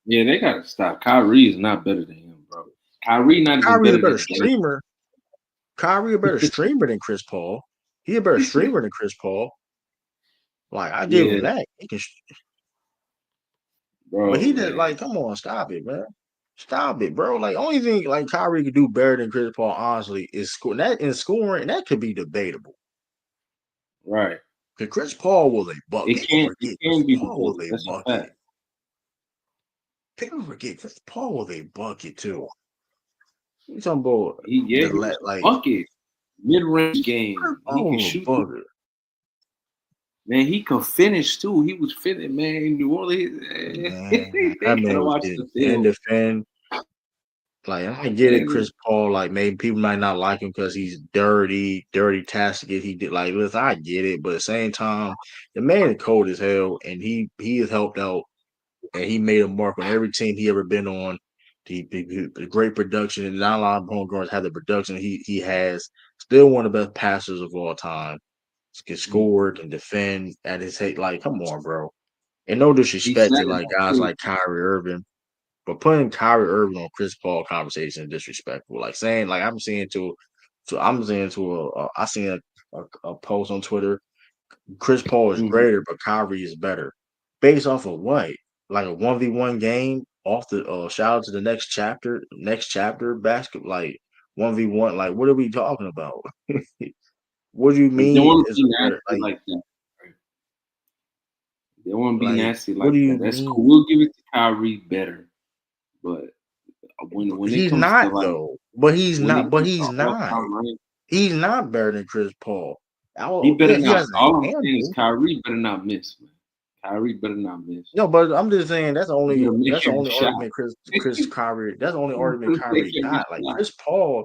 Yeah, they gotta stop. Kyrie is not better than him, bro. Kyrie not even Kyrie a better better than Blake. streamer. Kyrie a better streamer than Chris Paul. He a better streamer than Chris Paul. Like, I give him Yeah, that. He can. But he bro, did man. like, come on, stop it, man. Stop it, bro. Like, only thing like Kyrie could do better than Chris Paul, honestly, is score. That in scoring, that could be debatable. Right. Because Chris Paul was a bucket. People It forget Chris can be Paul was debated. a That's a bucket. fact. People forget Chris Paul was a bucket too. You talking about He was a like bucket. Mid-range Chris game. He Paul can was a shoot. bucket. Man, he could finish too. He was finishing, man. In New Orleans, Man, they that man gotta was watch getting the and film. defend. Like I get it, Man, Chris Paul. Like maybe people might not like him because he's dirty, tastic. He did like listen, I get it, but at the same time, the man is cold as hell, and he has helped out, and he made a mark on every team he ever been on. The great production, and not a lot of point guards have the production he has. Still one of the best passers of all time. Can score, can defend at his head. Like, come on, bro. And no he disrespect said to like that guys too. like Kyrie Irving. But putting Kyrie Irving on Chris Paul conversation is disrespectful. Like saying, like I'm seeing I seen a post on Twitter. Chris Paul is Mhm. greater, but Kyrie is better. Based off of what? Like a 1v1 game off the shout out to the next chapter basketball, like 1v1. Like what are we talking about? What do you If they mean want to is be better? nasty like that, right? They want to be Like nasty what like do you that. That's mean? cool. We'll give it to Kyrie better, but when it He's comes to not like though. But he's when it not. But comes to he's all not. time, right? He's not better than Chris Paul. He better He not. has All a I'm saying is handle. Kyrie better not miss, man. Kyrie better not miss. No, but I'm just saying He better make that's the every only shot. argument Chris Kyrie that's the only He argument better make Kyrie every got. Like shot.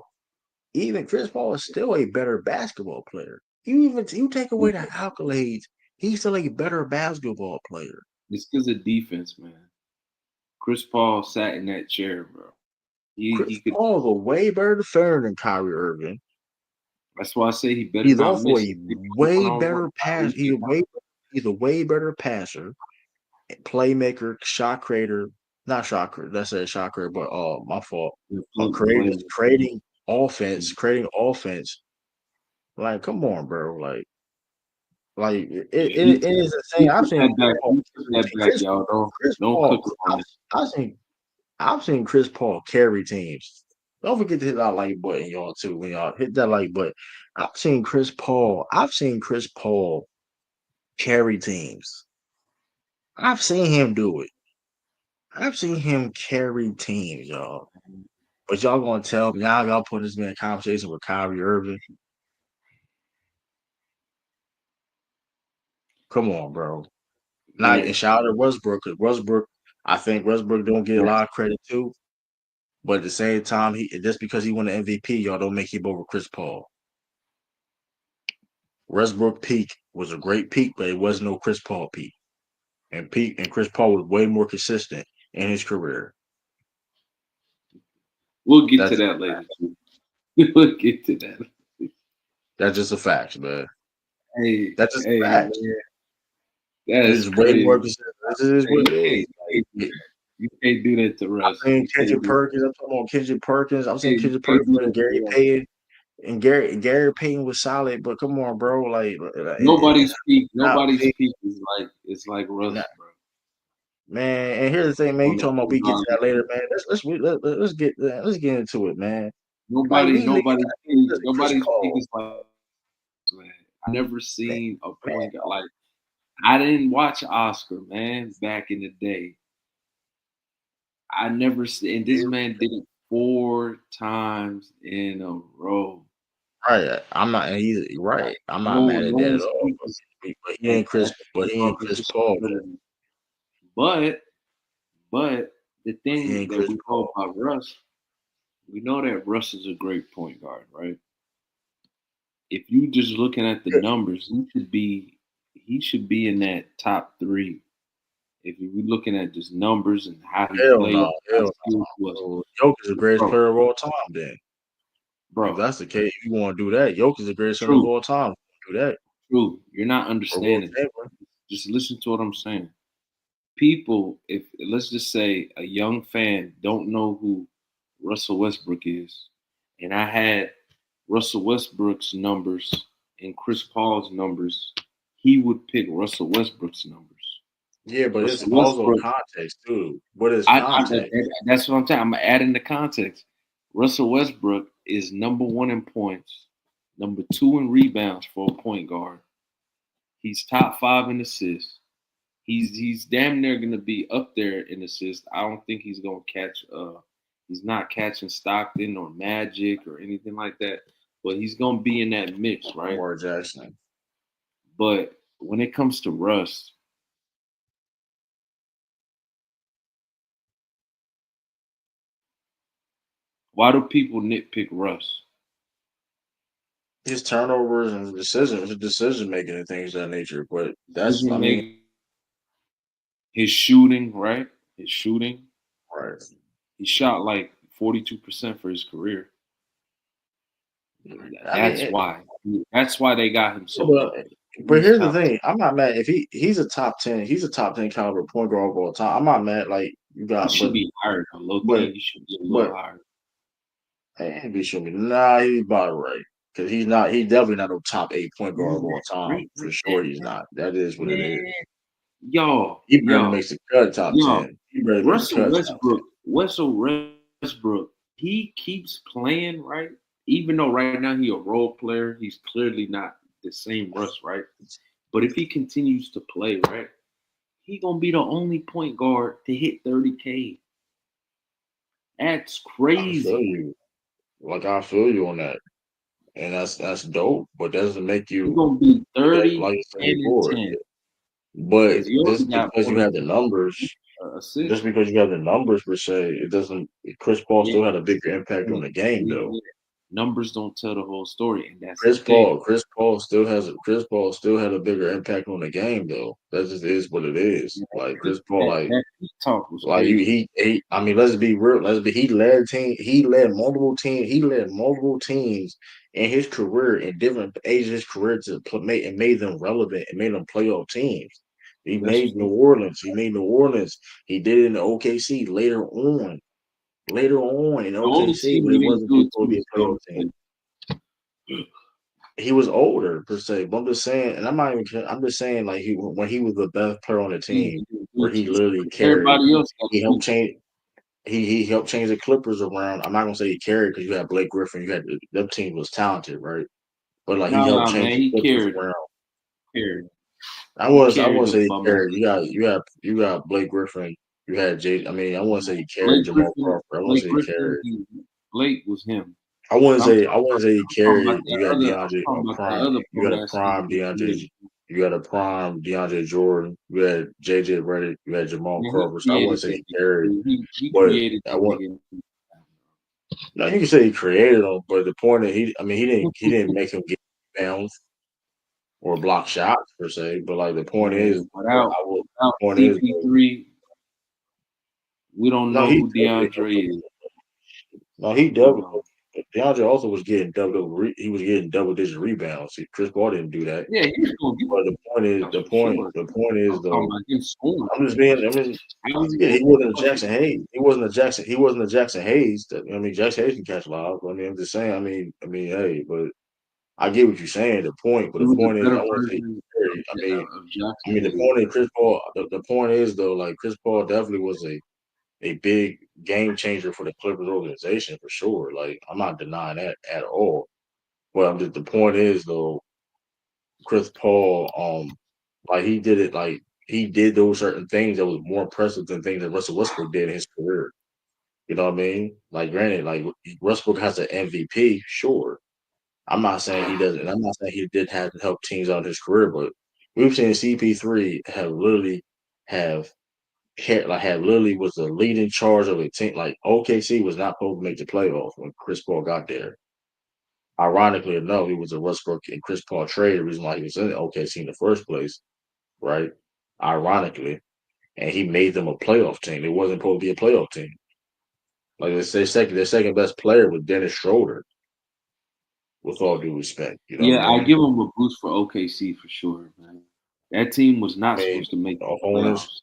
Even Chris Paul is still a better basketball player. You take away the accolades, he's still a better basketball player. It's because of defense, man. Chris Paul sat in that chair, bro. He Chris could. Paul is a way better defender than Kyrie Irving. That's why I say he better He's not also miss. a If they put him way one-on-one, better pass. Kyrie cannot. He's a way better passer, playmaker, shot creator, not shot creator. That's a shot creator, but my fault. Play. Creating offense. Like, come on, bro. Like Yeah, he it is insane. he I've took seen that back. He took that back, y'all. Chris Don't Paul. cook him on this. I've seen Chris Paul carry teams. Don't forget to hit that like button, y'all, too. When y'all hit that like button, I've seen Chris Paul carry teams. I've seen him do it. I've seen him carry teams, y'all. But y'all gonna tell me y'all put this man in conversation with Kyrie Irving? Come on, bro. Not and Man, shout out to Westbrook because I think Westbrook don't get a lot of credit too. But at the same time, he just because he won the MVP, y'all don't make him over Chris Paul. Westbrook peak was a great peak, but it wasn't no Chris Paul peak. And Chris Paul was way more consistent in his career. we'll get to That's that later. Too. We'll get to that. just a fact, man. Hey, That's just a hey, fact. man, that's It's way more crazy. consistent. This is Hey, what it is. you can't do that to I'm Russ. saying You can't Kendrick do. Perkins. I'm talking about Kendrick Perkins. I'm saying Hey, you Kendrick can't Perkins do and that Gary to Russ. Payton. And Gary Payton was solid, but come on, bro. Nobody's peak. Not Nobody's big. peak is like Russ, Not, bro. man. And here's the thing, man. You On talking about we get to the that later, man. Let's get into it, man. Like Nobody, these niggas, nobody's peak. Chris Nobody's peak Paul, is like, man. I never man, seen a man. point guard like. I didn't watch Oscar, man, back in the day. I never see, and this man did it 4 times in a row. Right. I'm not. He's right. I'm not No, mad at no that at one's all. peak is But he at, ain't Chris. at the But he point ain't guard Chris position. Paul though. But, but the He thing ain't that Chris we know Paul. about Russ, we know that Russ is a great point guard, right? If you just looking at the numbers, he should be in that top 3. If you're looking at just numbers and how he Hell played, no. how Hell skilled he no. was, So Jokic is the greatest bro, player of all time. Then, if bro, that's the case, if you want to do that, Jokic is the greatest center of true, all time. Do that true. You're not or Will understanding. Chamberlain. Just listen to what I'm saying. People, if let's just say a young fan don't know who Russell Westbrook is, and I had Russell Westbrook's numbers and Chris Paul's numbers, he would pick Russell Westbrook's numbers. Yeah, but it's Russell also Westbrook. context too. What is I context? that's what I'm saying. I'm adding the context. Russell Westbrook is number one in points, number two in rebounds for a point guard. He's top five in assists. He's damn near gonna be up there in assists. I don't think he's gonna catch he's not catching Stockton or Magic or anything like that. But he's gonna be in that mix, right? Lamar Jackson. But when it comes to Russ, why do people nitpick Russ? His turnovers and decision making and things of that nature. But that's, I Decision mean, making, his shooting, right? His shooting. right. He shot like 42% for his career. I mean, That's why. That's why they got him so but, low. but He's here's the top 10. thing. I'm not mad if he's a top 10. He's a top 10 caliber point guard of all time. I'm not mad. Like you He got, should be higher though. Low but key, he should be a little but higher. hey, be sure me. Nah, he's about right. Because he's not. He's definitely not no top 8 point guard of all time. For sure, he's not. That is what it is. Man, yo, He barely yo, makes the cut top yo. 10. He barely makes the Russell cut top 10. Westbrook, Russell Westbrook, he keeps playing, right? Even though right now he a role player, he's clearly not the same Russ, right? But if he continues to play, right, he gonna be the only point guard to hit 30K. That's I feel crazy. you. Like I feel you on that, and that's dope. But that doesn't make He you gonna be that 30, like you said 10, and before. 10. But Because he already just got because more you have the numbers, just assists. because you have the numbers per se, it doesn't. Chris Paul Yeah, still had a bigger impact on the game, though. yeah. Numbers don't tell the whole story, and that's the Chris thing. Paul, Chris Paul still has Chris Paul still had a bigger impact on the game, though. That just is what it is. Like Chris Paul, That talk was like crazy. he. I mean, let's be real. He led team. He led multiple teams. He led multiple teams in his career in different ages of his career to play and made them relevant and made them playoff teams. He That's made New true. Orleans. He made New Orleans. He did it in the OKC later on. Later on in The only OKC, team but he it didn't wasn't do it supposed to to be is a playoff Golden team. State. He was older per se, but I'm just saying, and I'm not even. I'm just saying, like when he was the best player on the Team team, he didn't do where it he to. literally carried. Everybody else got He to helped do. change. He helped change the Clippers around. I'm not gonna say he carried because you had Blake Griffin. You had that team was talented, right? But like he helped Nah, change man, the he Clippers carried around. him. Carried. I Carried wouldn't the say he bum ass. carried. You got Blake Griffin. You had Jay. I mean, I wouldn't say he carried Blake Jamal Griffin. Crawford. I wouldn't Blake say he Griffin. carried. Blake was him. I wouldn't say he I'm talking about carried. that You got other. I'm DeAndre talking about the prime. other You bum had a ass nigga prime who DeAndre. created. You had a prime DeAndre Jordan. You had JJ Redick. You had Jamal Man, he Crawford. So I wouldn't created say that he carried, nigga. He but created I that want. nigga. No, you can say he created them, but the point is I mean, he didn't make him get rebounds or block shots per se. But like the point is, Man, without point is, CP3, we don't no, know he who definitely, DeAndre is. no, he We definitely. don't. DeAndre also was getting he was getting double digit rebounds. See, Chris Paul didn't do that. Yeah, he was gonna get But rebounds for sure. the point is I'm talking though. about him scoring. I mean, How is he yeah, gonna he get wasn't a Jackson Hayes. He wasn't a Jackson Hayes. I mean, Jackson Hayes can catch live. I mean, I'm just saying. Hey, but I get what you're saying. The point, but He the was a point is, I better want to say, version of I Jackson mean, the Hayes. point is, Chris Paul. The point is though, like Chris Paul definitely was a big game changer for the Clippers organization for sure. Like I'm not denying that at all. But the point is though, Chris Paul, like he did it, like he did those certain things that was more impressive than things that Russell Westbrook did in his career. You know what I mean? Like, granted, like Westbrook has an MVP, sure. I'm not saying he doesn't. I'm not saying he did have to help teams out in his career, but we've seen CP3 have have literally was the leading charge of a team. Like OKC was not supposed to make the playoffs when Chris Paul got there. Ironically enough, it was a Westbrook and Chris Paul trade, the reason why he was in OKC in the first place, right? Ironically, and he made them a playoff team. It wasn't supposed to be a playoff team. Like their second best player was Dennis Schroeder. With all due respect, you know what I Yeah, I mean? give him a boost for OKC for sure, man. That team was I not mean, supposed to make the the Hornets. playoffs.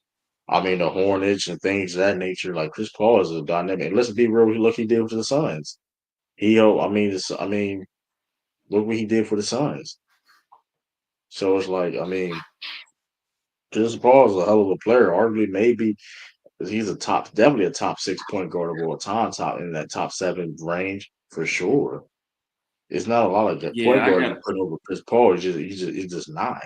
I mean, the Hornets and things of that nature. Like Chris Paul is a dynamic. And let's be real. Look, he did with the Suns. I mean, look what he did for the Suns. So it's like, I mean, Chris Paul is a hell of a player. Arguably, maybe he's definitely a top 6 point guard of all time, top in that top 7 range for sure. It's not a lot of good Yeah, point I guard you gotta. put over Chris Paul. He's just not.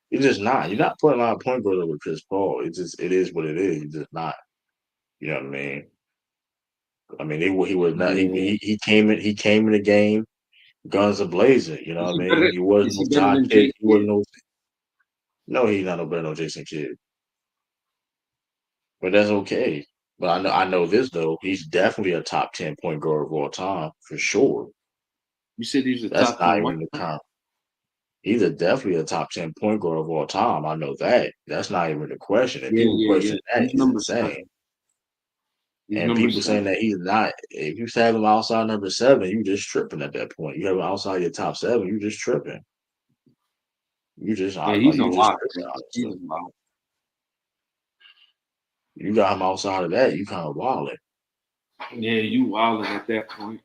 He's just not. You're not putting a lot of point guard over Chris Paul. It is what it is. He's just not. You know what I mean? I mean, he was not. Yeah. He came in the game guns a blazing. You know what I mean? He wasn't Is no he better than sidekick. Jake? He wasn't no. No, he's not no better no Jason Kidd. But that's okay. But I know this though. He's definitely a top 10 point guard of all time for sure. You said he was a That's top not 10 even what? the count. He's definitely a top 10 point guard of all time. I know that. That's not even the question. If Yeah, people yeah, yeah. question that, He's it's number insane. 7. He's And number people saying 7. that he's not. If you have him outside number 7, you just tripping at that point. You have him outside your top 7, you just tripping. Yeah, he's a You just lot, tripping. bro. He's Honestly, a lot. you got him outside of that, you kind of wilding. Yeah, you wilding at that point.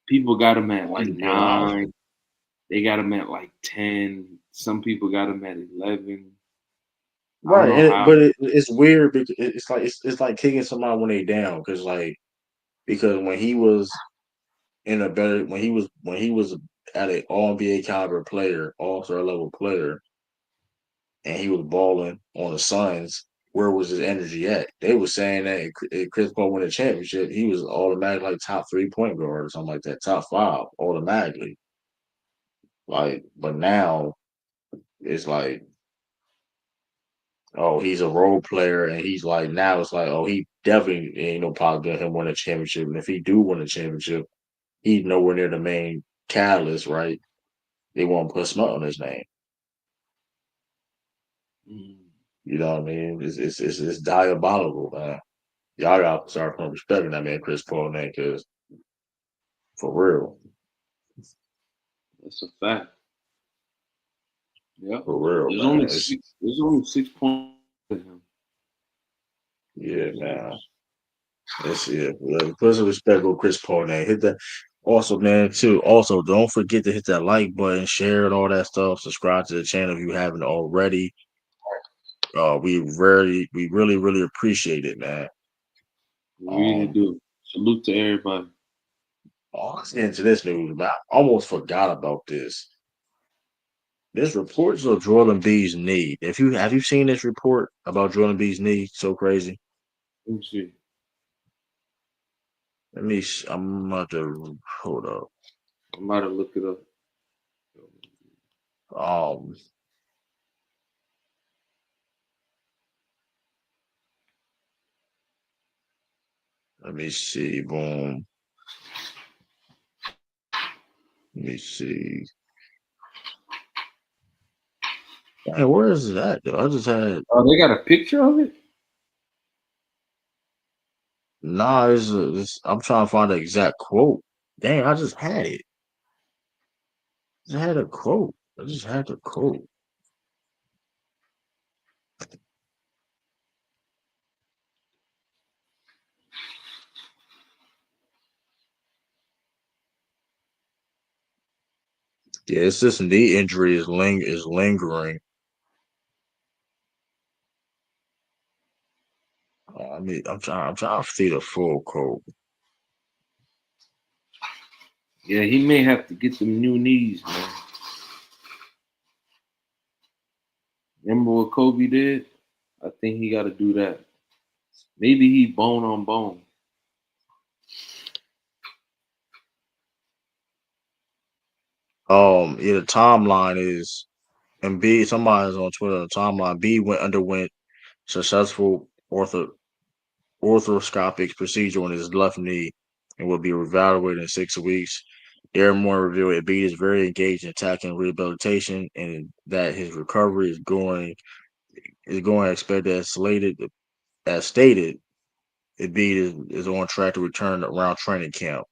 People got him at I'm like just being honest. 9. They got him at like 10. Some people got him at 11. I don't Right, know how. but it's weird because it's like kicking somebody when they down because because when he was in a better when he was at an All NBA caliber player, All Star level player, and he was balling on the Suns, where was his energy at? They were saying that if Chris Paul won a championship, he was automatically like top 3 point guard or something like that, top 5 automatically. But now it's like, oh, he's a role player, and he's like now it's like, oh, he definitely ain't no possibility of him win a championship, and if he do win a championship, he's nowhere near the main catalyst, right? They won't put smut on his name. Mm. You know what I mean? It's diabolical, man. Y'all got to start putting respect in that man Chris Paul name, because for real, That's a fact. Yeah. for real, There's man. only six. There's only 6 points to him. Yeah, man. That's it. Put some respect on Chris Paul name. Hit that. Also, man, too. Also, don't forget to hit that like button, share, and all that stuff. Subscribe to the channel if you haven't already. We really, really appreciate it, man. We really Um, do. Salute to everybody. let's get into this news, man. I almost forgot about this. There's reports of Joel Embiid's knee. If you have you seen this report about Joel Embiid's knee? So crazy. Let me see. I'm about to hold up. I'm about to look it up. Um, let me see. Boom. Let me see. Hey, where is that? Though? I just had Oh, they got a picture of it? nah. I'm trying to find the exact quote. Dang, I just had it. I just had a quote. I just had the quote. Yeah, it's this knee injury is lingering. I'm trying to see the full quote. Yeah, he may have to get some new knees, man. Remember what Kobe did? I think he got to do that. Maybe he bone on bone. Yeah, the timeline is and B. Somebody's on Twitter. The timeline B underwent successful orthoscopic procedure on his left knee and will be evaluated in 6 weeks. Aaron Moore revealed Embiid is very engaged in attacking rehabilitation and that his recovery is going expected as stated. Embiid is on track to return around training camp.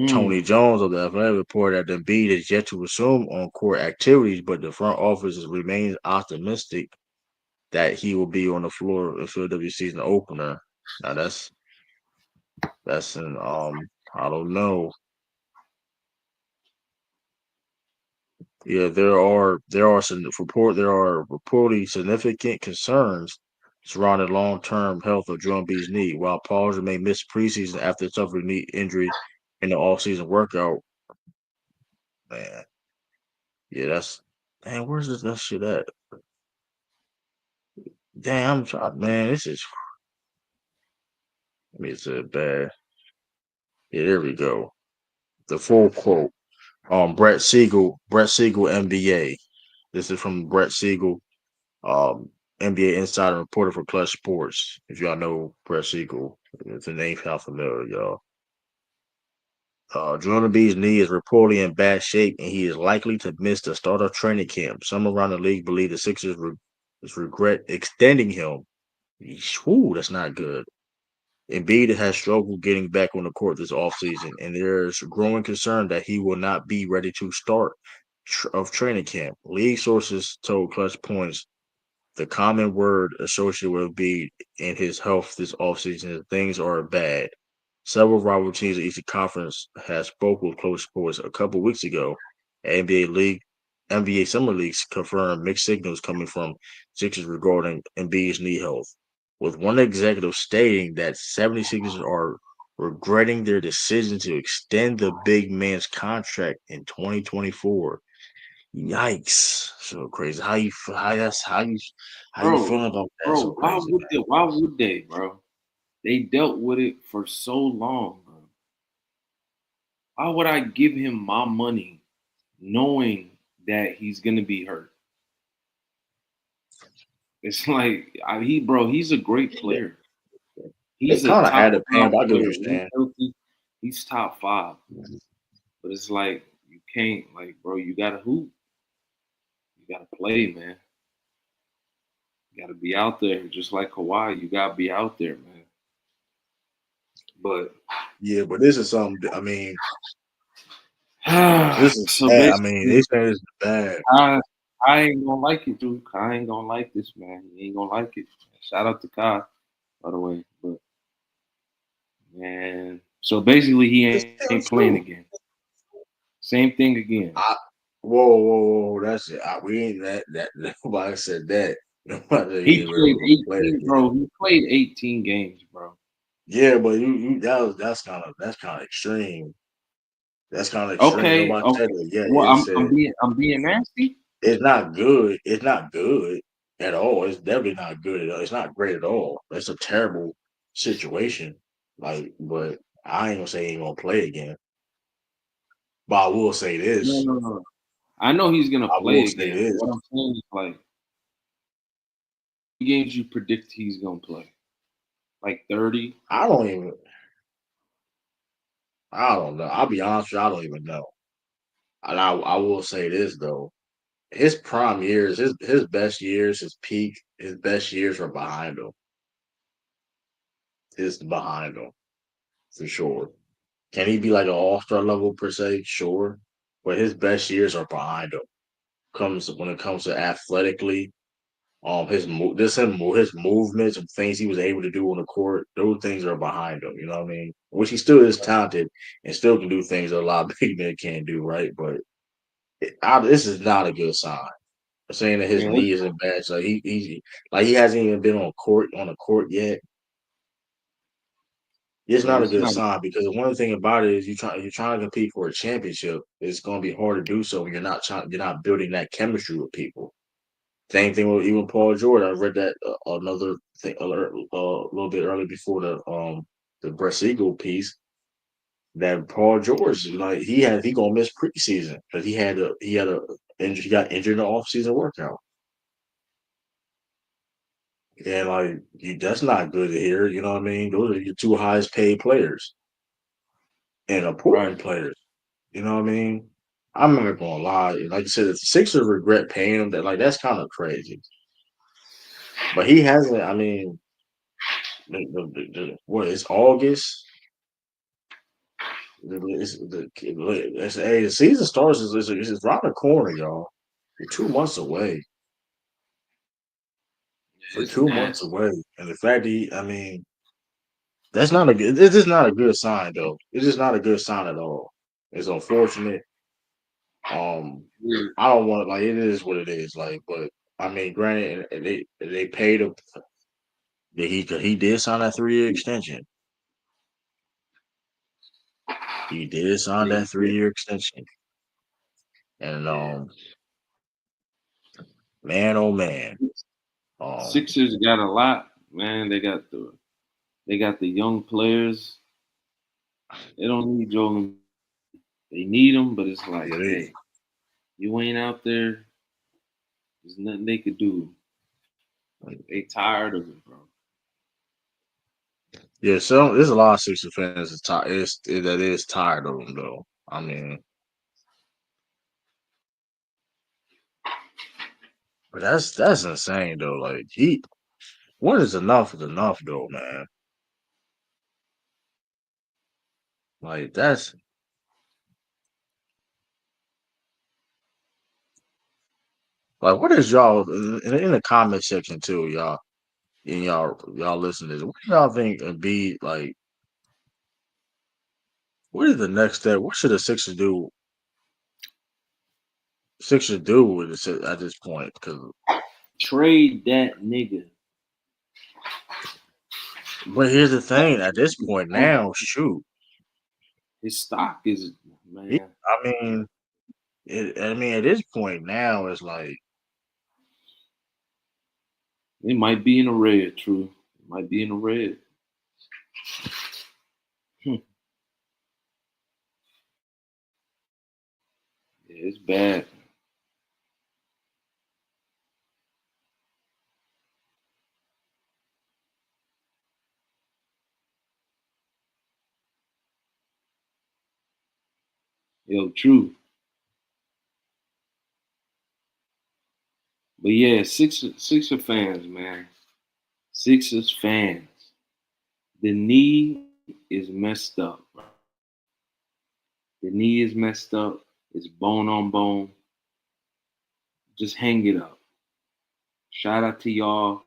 Tony Mm. Jones of the Athletic reported that Embiid is yet to resume on court activities, but the front office remains optimistic that he will be on the floor in Philadelphia season opener. Now that's an I don't know. Yeah, there are reportedly significant concerns surrounding long term health of Joel Embiid's knee. While Paul may miss preseason after suffering knee injury in the offseason workout, man, yeah, that's man. Where's that shit at? Damn, I'm trying, man. This is. I mean, it's a bad. Yeah, there we go. The full quote. Brett Siegel, NBA. This is from Brett Siegel, NBA insider reporter for Clutch Sports. If y'all know Brett Siegel, if the name sounds familiar, y'all. Jordan B's knee is reportedly in bad shape, and he is likely to miss the start of training camp. Some around the league believe the Sixers regret extending him. Whew, that's not good. Embiid has struggled getting back on the court this offseason, and there's growing concern that he will not be ready to start of training camp. League sources told Clutch Points the common word associated with Embiid and his health this offseason is things are bad. Several rival teams in the Eastern Conference have spoken with Close Sports a couple weeks ago. NBA Summer Leagues confirmed mixed signals coming from Sixers regarding Embiid's knee health, with one executive stating that 76ers are regretting their decision to extend the big man's contract in 2024. Yikes! So crazy. How you bro. feeling about that? Bro, So crazy, man. why would they, bro? They dealt with it for so long, bro. Why would I give him my money knowing that he's gonna be hurt? It's like he's a great player. They He's a kind of top had to pay five him, but I get what player. you're When he's saying. healthy, he's top five. But it's like you can't, like, bro, you gotta hoop. You gotta play, man. You gotta be out there. Just like Kawhi, you gotta be out there, man. But Yeah, but this is something. I mean, this is so bad. I mean, basically, they say this is bad. I ain't gonna like it, dude. I ain't gonna like this, man. He ain't gonna like it. Shout out to Kai, by the way. But man, so basically, he It's ain't still playing true. again. Same thing again. I, whoa. That's it. We ain't that. Nobody said that. Nobody said he He ain't played really gonna play 18, again. bro. He played 18 games, bro. Yeah, but you that's kind of extreme. That's kind of extreme. Okay, Nobody said okay. that. Yeah, Well, it said I'm being nasty. it's not good. It's not good at all. It's definitely not good at all. It's not great at all. It's a terrible situation. Like, but I ain't gonna say he ain't gonna play again. But I will say No, this. no, no. I know he's gonna I will play say again, but this. what I'm saying is like games you predict he's gonna play. Like 30. I don't even. I don't know. I'll be honest with you. I don't even know. And I will say this though. His prime years, his best years, his peak, his best years are behind him. Is behind him for sure. Can he be like an all-star level per se? Sure, but his best years are behind him. Comes when it comes to athletically, his movements and things he was able to do on the court. Those things are behind him. You know what I mean? Which he still is talented and still can do things that a lot of big men can't do. Right, but this is not a good sign. Saying that his Yeah, knee isn't bad, so he hasn't even been on the court yet. It's not a it's good not. sign because one thing about it is you're trying to compete for a championship. It's going to be hard to do so when you're not building that chemistry with people. Same thing with even Paul George. I read that another thing a little bit early before the Brett Eagle piece that Paul George like he gonna miss preseason because he got injured in the offseason workout. And that's not good to hear. You know what I mean? Those are your two highest paid players and Right. important players. You know what I mean? I'm not gonna lie. Like you said, if the Sixers regret paying him, that's kind of crazy. But he hasn't. I mean, what is August? The season starts is around the corner, y'all. We're 2 months away. Yeah, For it's 2 months nasty. away, and the fact that I mean, that's not a good. It's just not a good sign, though. It's just not a good sign at all. It's unfortunate. Um, Yeah. I don't want like it is what it is. Like, but I mean, granted, they paid him. He did sign that 3 year extension. He did sign Yeah, that 3 year extension. And yeah. man, oh man, um, Sixers got a lot, man. They got the young players. They don't need Joel. They need him, but it's like, yeah, hey, you ain't out there. There's nothing they could do. They tired of it, bro. yeah. So there's a lot of Sixers fans that is tired of him though. I mean, but that's insane though. Like what is enough though, man. Like that's like what is y'all in the comment section too, y'all. And y'all listen to this. What do y'all think would be like? What is the next step? What should the Sixers do? Sixers do with this at this point? Because Trade that nigga. but here's the thing: at this point now, shoot, His stock is, he, man. I mean, at this point now, it's like They might be in the red, true. Might be in the red. Hmm. Yeah, it's bad. Yo, true. But yeah, Sixer fans, man. Sixers fans. The knee is messed up. The knee is messed up. It's bone on bone. Just hang it up. Shout out to y'all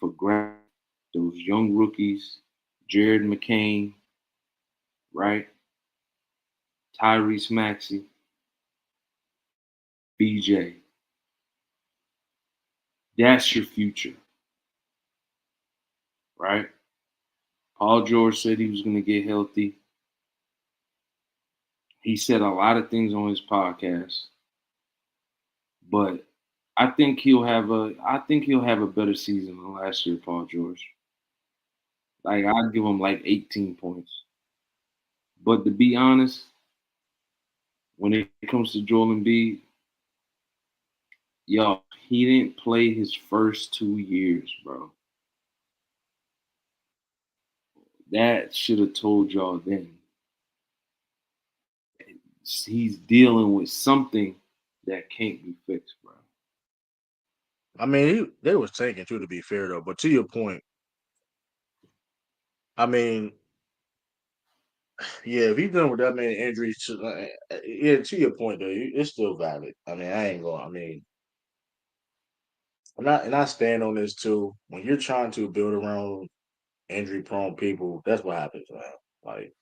for grabbing those young rookies, Jared McCain, right? Tyrese Maxey, BJ. That's your future, right? Paul George said he was going to get healthy. He said a lot of things on his podcast, but I think he'll have a better season than last year, Paul George. Like I'd give him like 18 points. But to be honest, when it comes to Joel Embiid, yo, he didn't play his first 2 years, bro. That should have told y'all then. He's dealing with something that can't be fixed, bro. I mean they was taking too to be fair though. But to your point, I mean, yeah, if he's done with that many injuries, yeah, to your point though, it's still valid. I mean, I ain't going. I mean, and I stand on this too. When you're trying to build around injury prone people, that's what happens, man. Like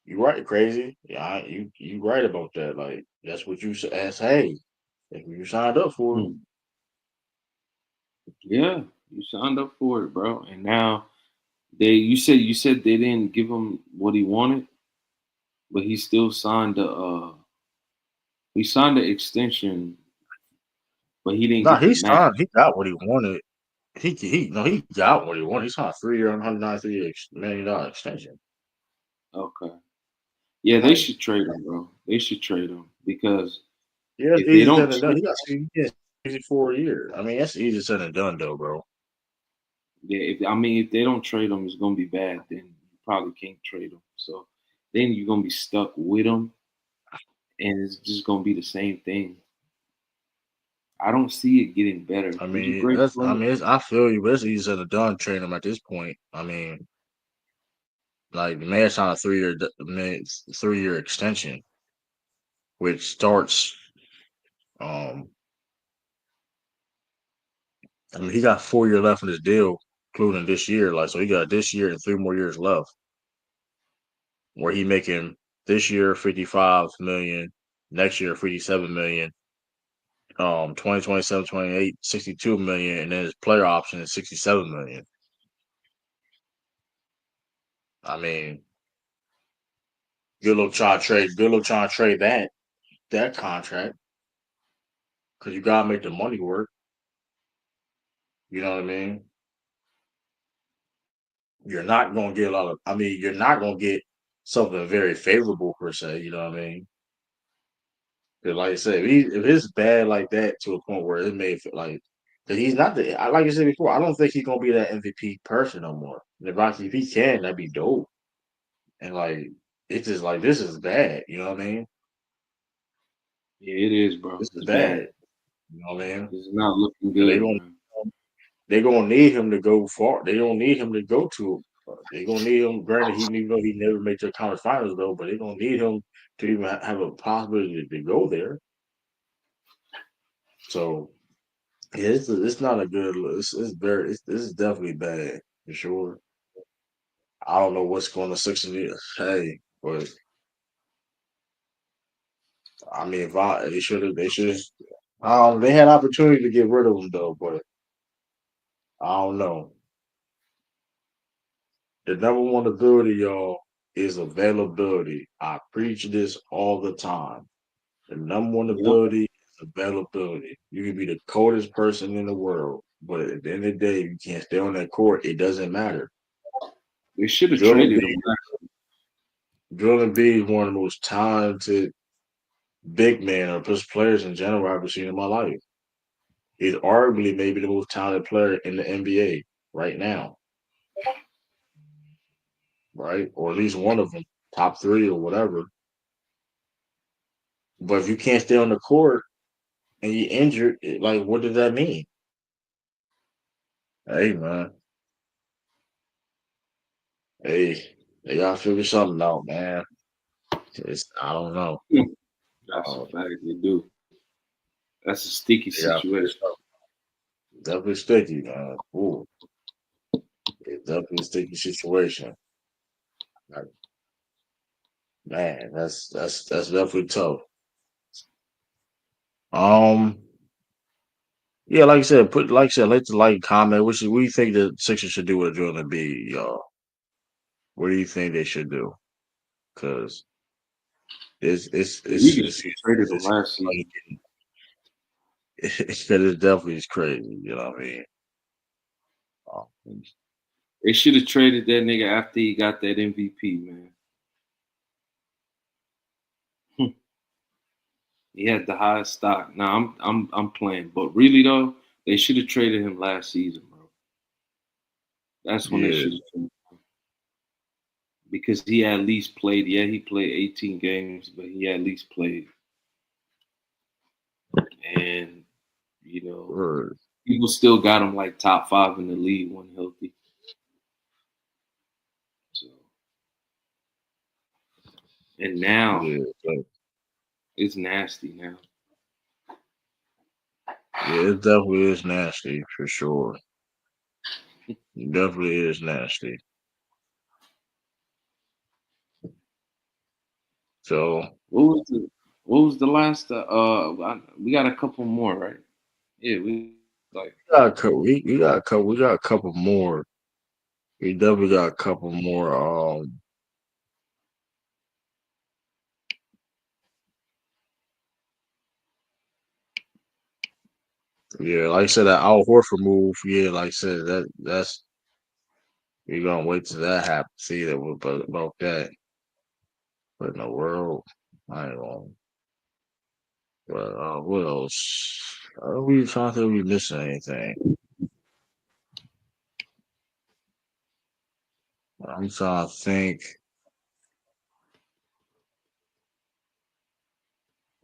you right, crazy. Yeah, you right about that. Like that's what you as hey, that's what you signed up for. Hmm. Yeah, you signed up for it, bro. And now you said they didn't give him what he wanted, but he still signed the extension, but he didn't No, get the he max. signed. He got what he wanted. He got what he wanted. He signed a 3 year, $193 million extension. Okay. Yeah, they Like should trade him, bro. They should trade him because yeah, it's if they easy said don't than done. trade, He got easy 4 years. I mean, that's easy said than done though, bro. yeah, if they don't trade him, it's gonna be bad. Then you probably can't trade him. So then you're gonna be stuck with him, and it's just gonna be the same thing. I don't see it getting better. I He's a mean, great player. I feel you, but it's easy said than done trading him at this point. I mean, like the man signed a 3 year extension, which starts um I mean he got 4 years left in his deal, including this year. Like so he got this year and 3 more years left where he making this year 55 million, Next year, 57 million. 2027, 28, 62 million, and then his player option is 67 million. I mean, good look trying to trade that contract because you gotta make the money work. You know what I mean? You're not gonna get a lot of. I mean, you're not gonna get something very favorable per se. You know what I mean? 'Cause like I said, if it's bad like that to a point where it may feel like, because he's not the. Like I said before, I don't think he's gonna be that MVP person no more. If he can, that'd be dope. And like, it's just like this is bad. You know what I mean? Yeah, it is, bro. This is It's bad. bad. You know what I mean? It's not looking So good, man. they gonna need him to go far. They don't need him to go to. They gonna need him. Granted, even though he never made the conference finals though, but they gonna need him to even have a possibility to go there. So yeah, it's not a good look. This is definitely bad for sure. I don't know what's going to Sixers. Hey, but I mean, if I they should. They had opportunity to get rid of him though, but I don't know. The number one ability, y'all, is availability. I preach this all the time. The number one Yep. ability is availability. You can be the coldest person in the world, but at the end of the day, if you can't stay on that court, it doesn't matter. They should have Joel traded Embiid, him. Joel Embiid is one of the most talented big men or just players in general I've ever seen in my life. He's arguably maybe the most talented player in the NBA right now, right? Or at least one of them, top three or whatever. But if you can't stay on the court and you injured, like what does that mean? Hey man, hey, they gotta figure something out, man. I don't know. That's a Uh, fact. They do. That's a sticky they gotta figure situation. something. Definitely sticky, man. Ooh, it's definitely a sticky situation. Like, man, that's definitely tough. Um, yeah, like I said, let the like comment. What do you think the Sixers should do with Jordan B, y'all? What do you think they should do? Because The Eagles should have traded him last season. it's definitely is crazy. You know what I mean? Um, They should have traded that nigga after he got that MVP, man. He had the highest stock. Now I'm playing, but really though, they should have traded him last season, bro. That's when they yeah, should have traded him because he at least played. Yeah, he played 18 games, but he at least played. And you know, word. people still got him like top 5 in the league when healthy. So and now Yeah, it's nasty now. yeah, it definitely is nasty for sure. It definitely is nasty. So What was the last? We got a couple more, right? Yeah, we like we got a couple more. We definitely got a couple more. Yeah, like I said, that Al Horford move. Yeah, like I said, that's we're gonna wait till that happens. See that about that. But in the world, I ain't gonna. But what else? Are we trying to think we missing anything? I'm trying to think.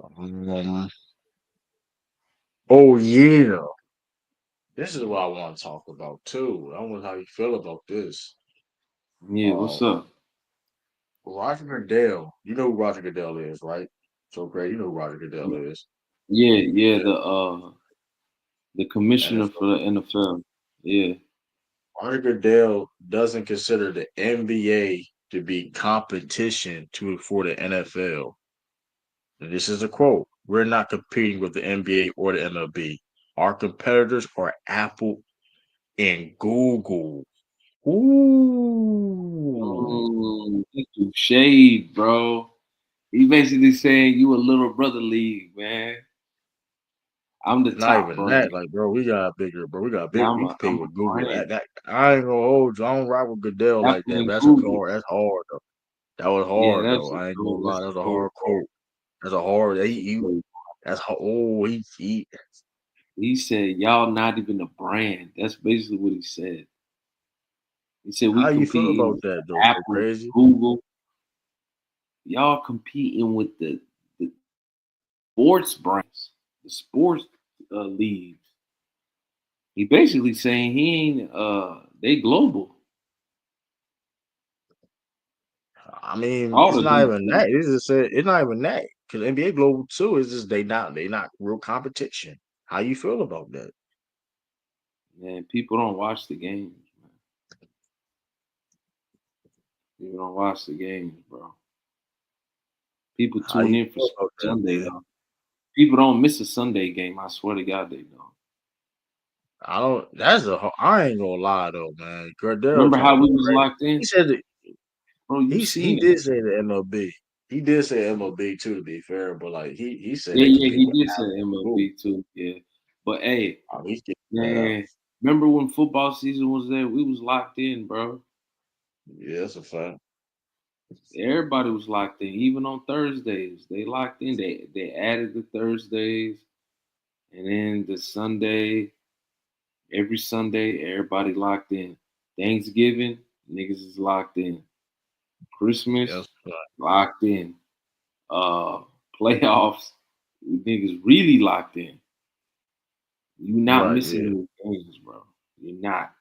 Um, oh yeah, this is what I want to talk about too. I wonder how you feel about this. yeah. What's Um, up? Roger Goodell. You know who Roger Goodell is, right? So great. You know who Roger Goodell is. Yeah, yeah. Yeah, The commissioner NFL. for the NFL. Yeah, Roger Goodell doesn't consider the NBA to be competition for the NFL. This is a quote. We're not competing with the NBA or the MLB. Our competitors are Apple and Google. Ooh. He threw shade, bro. He basically saying you a little brother league, man. I'm the It's not top even that. brand. Like, bro, we got bigger, bro. We got Yeah, big. We compete I'm with a Google. brand. I ain't gonna hold you. I don't rock with Goodell like Apple that. and But that's a Google. hard. That's hard though. That was Yeah, hard that's though. a I ain't gonna cold. lie. That's a That's a cold hard bro. quote. That's a hard. That's oh he. He said, "Y'all not even a brand." That's basically what he said. He said, "We How you feel competing about with that though? So Apple, crazy. Google. Y'all competing with the sports brands, the sports leagues." He basically saying he ain't. They global. I mean, All it's of not them. even that. It's just it's not even that because NBA Global too is just they not real competition. How you feel about that? Man, people don't watch the games. Man. People don't watch the games, bro. People How tune you in for feel about that, Sunday man? though. People don't miss a Sunday game. I swear to God, they don't. I don't. I ain't gonna lie though, man. Gardell Remember talking how we about was crazy. locked He in, said that bro? You he seen it? did say the MLB. He did say MLB too, to be fair, but like he said Yeah, they yeah, compete he with did say Apple and Google. MLB too. Yeah, but hey, I mean, he's getting that out. man, remember when football season was there? We was locked in, bro. Yeah, that's a fact. Everybody was locked in, even on Thursdays. They locked in. They added the Thursdays, and then the Sunday. Every Sunday, everybody locked in. Thanksgiving, niggas is locked in. Yeah, Christmas, that's a fact. locked in. Uh, Playoffs, niggas really locked in. You not Right. missing Yeah. any games, bro. You're not.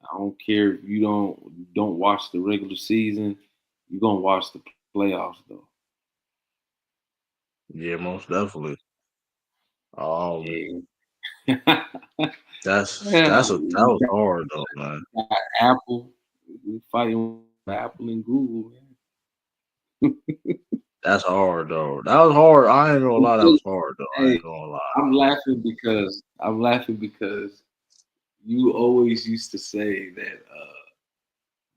I don't care if you don't watch the regular season. You gonna watch the playoffs though. Yeah. Most definitely. Um. Yeah. That's Yeah, that was hard though, man. we got Apple. We fighting with Apple and Google, man. That's hard though. That was hard. I ain't gonna lie. That was hard though. I Hey, ain't gonna lie. I'm laughing because you always used to say that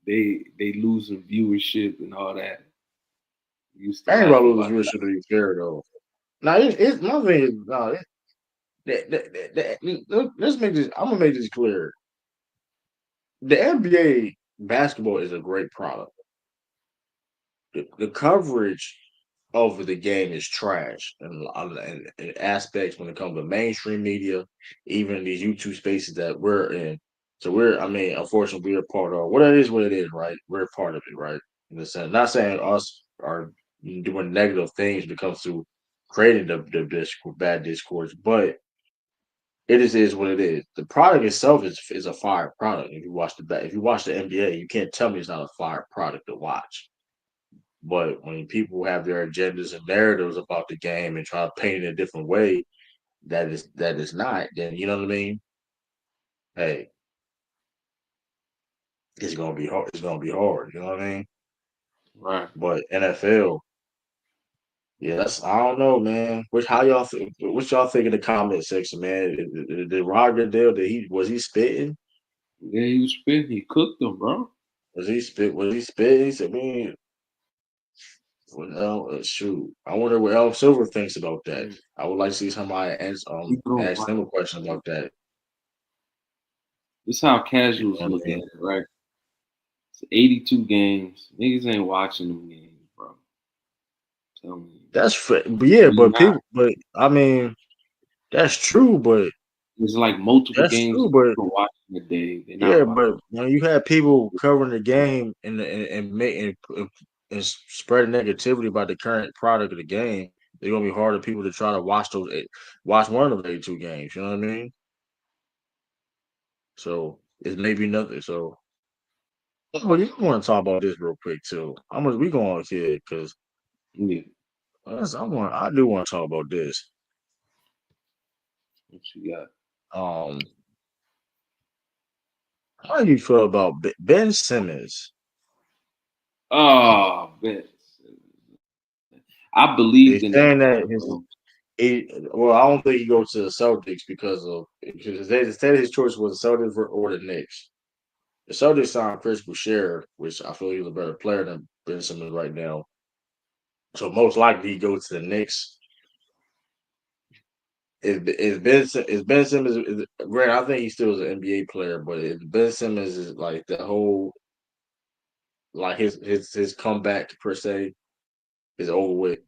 they losing viewership and all that. You used to I ain't laugh about to lose about viewership to be fair though. Now it's my thing is no. Let's make this. I'm gonna make this clear. The NBA basketball is a great product. The coverage of the game is trash and aspects when it comes to mainstream media, even these YouTube spaces that we're in. So I mean, unfortunately, we're a part of what it is, right? We're a part of it, right? In the sense, not saying us are doing negative things when it comes to creating the bad discourse, but is what it is. The product itself is a fire product. If you watch the NBA, you can't tell me it's not a fire product to watch. But when people have their agendas and narratives about the game and try to paint it a different way, that is not, then you know what I mean? Hey, it's gonna be hard. It's gonna be hard. You know what I mean? right. But NFL, yeah, that's I don't know, man. What y'all think in the comment section, man? Did Roger Dale? Was he spitting? Yeah, he was spitting. He cooked them, bro. Was he spitting? He said, man, well, shoot. I wonder what Elf Silver thinks about that. I would like to see somebody People don't ask watch. him a question about that. This is how You know casuals what look I at mean? it, right? It's 82 games. Niggas ain't watching them games, bro. Tell me. But yeah, You're not. but I mean, that's true, but There's like multiple that's games true, that but people watching a day. They're not yeah, watching. but when you have people covering the game and spreading negativity about the current product of the game, they're gonna be harder people to try to watch one of those 82 games. You know what I mean? So it's maybe nothing. So well, you want to talk about this real quick too. We going here because Yeah. I do want to talk about this. What you got? Um, how do you feel about Ben Simmons? Oh, bet. I They believed in that saying that guy, bro. well, I don't think he goes to the Celtics because they said his choice was the Celtics or the Knicks. The Celtics signed Chris Boucher, which I feel he's a better player than Ben Simmons right now. So most likely he goes to the Knicks. Is Ben Simmons? Granted, I think he still is an NBA player, but if Ben Simmons is like the whole like his comeback per se is over with.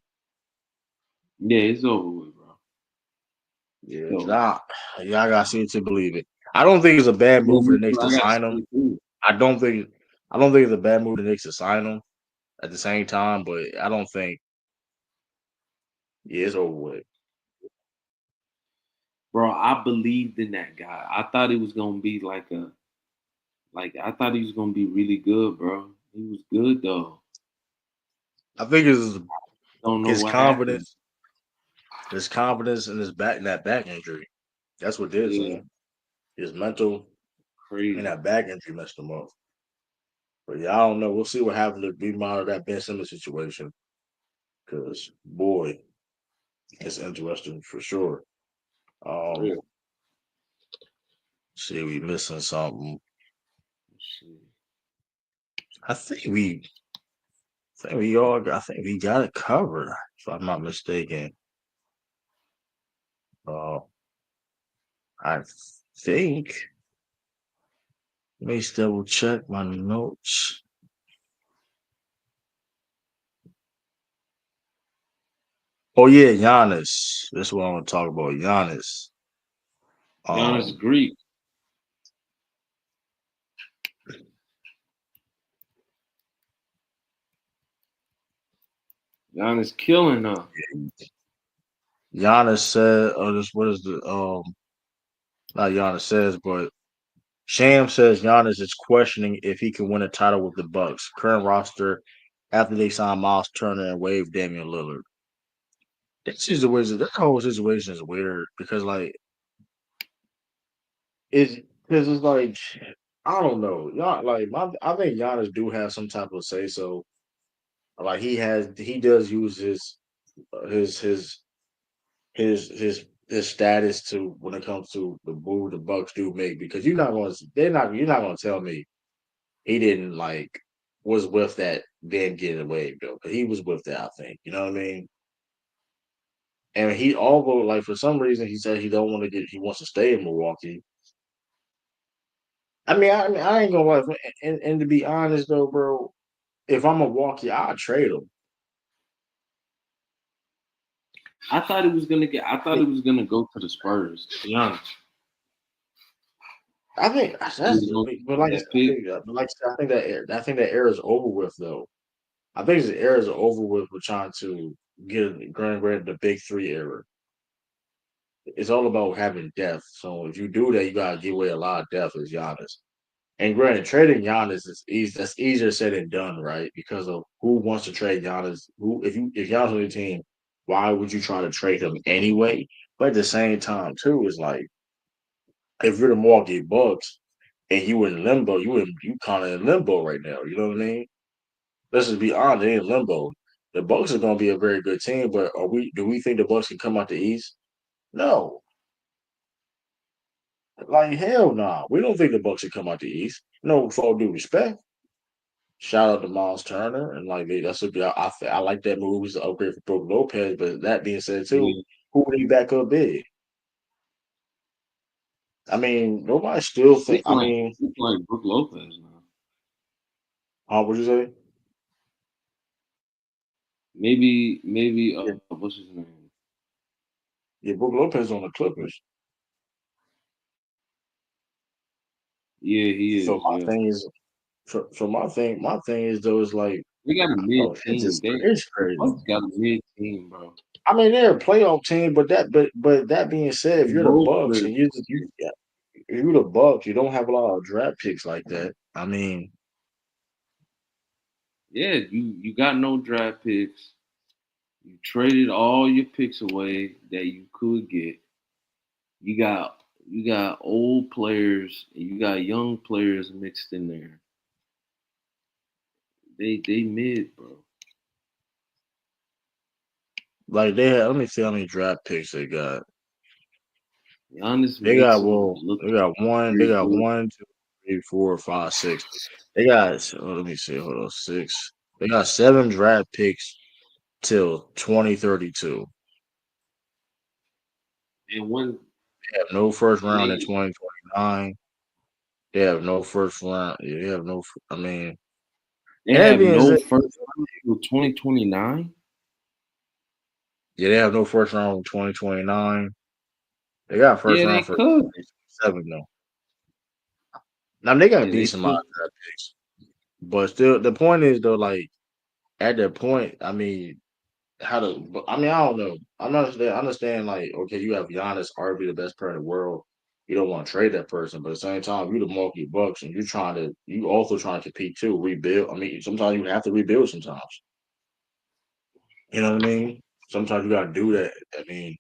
Yeah, it's over with, bro. Yeah, So y'all gotta see it to believe it. I don't think it's a bad yeah, move for the me Knicks too. to I got sign him. some too. I don't think I don't think it's a bad move for the Knicks to sign him at the same time, but I don't think it's over with. Bro, I believed in that guy. I thought he was gonna be like I thought he was gonna be really good, bro. He was good though. I think it's Don't know his what happened. confidence, and that back injury. That's what did it to Yeah, him. His mental and crazy. that back injury messed him up. But yeah, I don't know. We'll see what happens if we monitor that Ben Simmons situation. Because boy, it's interesting for sure. For Um, real. see, we missing something. Shit. I think we, I think we got it covered. If I'm not mistaken. Uh, I think. Let me just double check my notes. Oh yeah, Giannis. That's what I want to talk about. Giannis. Giannis Um, Greek. Giannis killing her. Giannis said, "Oh, this what is the not Giannis says, but Sham says Giannis is questioning if he can win a title with the Bucks. Current roster after they signed Miles Turner and waived Damian Lillard. That whole situation is weird because like it's like I don't know. Y'all like I think Giannis do have some type of say so. Like he does use his his his status to when it comes to the move the Bucks do make because you're not gonna tell me he didn't like was with that then getting away though. But he was with that, I think. You know what I mean? And he although like for some reason he said he wants to stay in Milwaukee. I ain't gonna lie. And to be honest though, bro, if I'm Milwaukee, I'd trade him. I thought he was gonna go to the Spurs, to be honest. I think He that's was gonna but like I that said, pick. I think that era is over with though. I think the era is over with. We're trying to get granted the big three era. It's all about having depth. So if you do that, you gotta give away a lot of depth as Giannis. And granted, trading Giannis is easy. That's easier said than done, right? Because of who wants to trade Giannis. Who if Giannis on your team, why would you try to trade him anyway? But at the same time, too, it's like if you're the Milwaukee Bucks and you in limbo, you kind of in limbo right now. You know what I mean? Let's just be honest, they in limbo. The Bucks are going to be a very good team, but do we think the Bucks can come out the East? No, like hell, nah. We don't think the Bucks can come out the East. No, with all due respect. Shout out to Miles Turner and like that's a good. I like that move. It's an upgrade for Brook Lopez. But that being said, too, Yeah, who would he back up big? I mean, nobody still think. I mean, he playing Brook Lopez now. what'd you say? Maybe Yeah, what's his name? yeah, Brook Lopez on the Clippers. Yeah, he So is. my Yeah, thing is, my thing is though is like, they got a mid oh, team. it's The crazy. Bucks got a mid team, bro. I mean, they're a playoff team, but that being said, if you're the Role Bucks players. and yeah, if you're the Bucks, you don't have a lot of draft picks like that. I mean, Yeah, you got no draft picks. You traded all your picks away that you could get. You got old players and you got young players mixed in there. They mid, bro. like they have. Let me see how many draft picks they got. Giannis They makes got him well, look they got one. They very got good. 1, 2, 3, 4, 5, 6. They got. Let me see. Hold on, six. They got 7 draft picks till 2032. And when They have no first round in they 2029. They have no first round. Yeah, they have no. I mean, they and that have being no said, first round until 2029. yeah, they have no first round in 2029. They got first Yeah, round they for could. 2027 though. Now they got a Yeah, they decent amount could. of draft picks, but still, the point is though, like at that point, I mean, how to? But, I mean, I don't know. I understand. Like, okay, you have Giannis, arguably the best player in the world. You don't want to trade that person, but at the same time, you the Milwaukee Bucks, and you also trying to compete too, rebuild. I mean, sometimes you have to rebuild. Sometimes, you know what I mean. Sometimes you got to do that. I mean,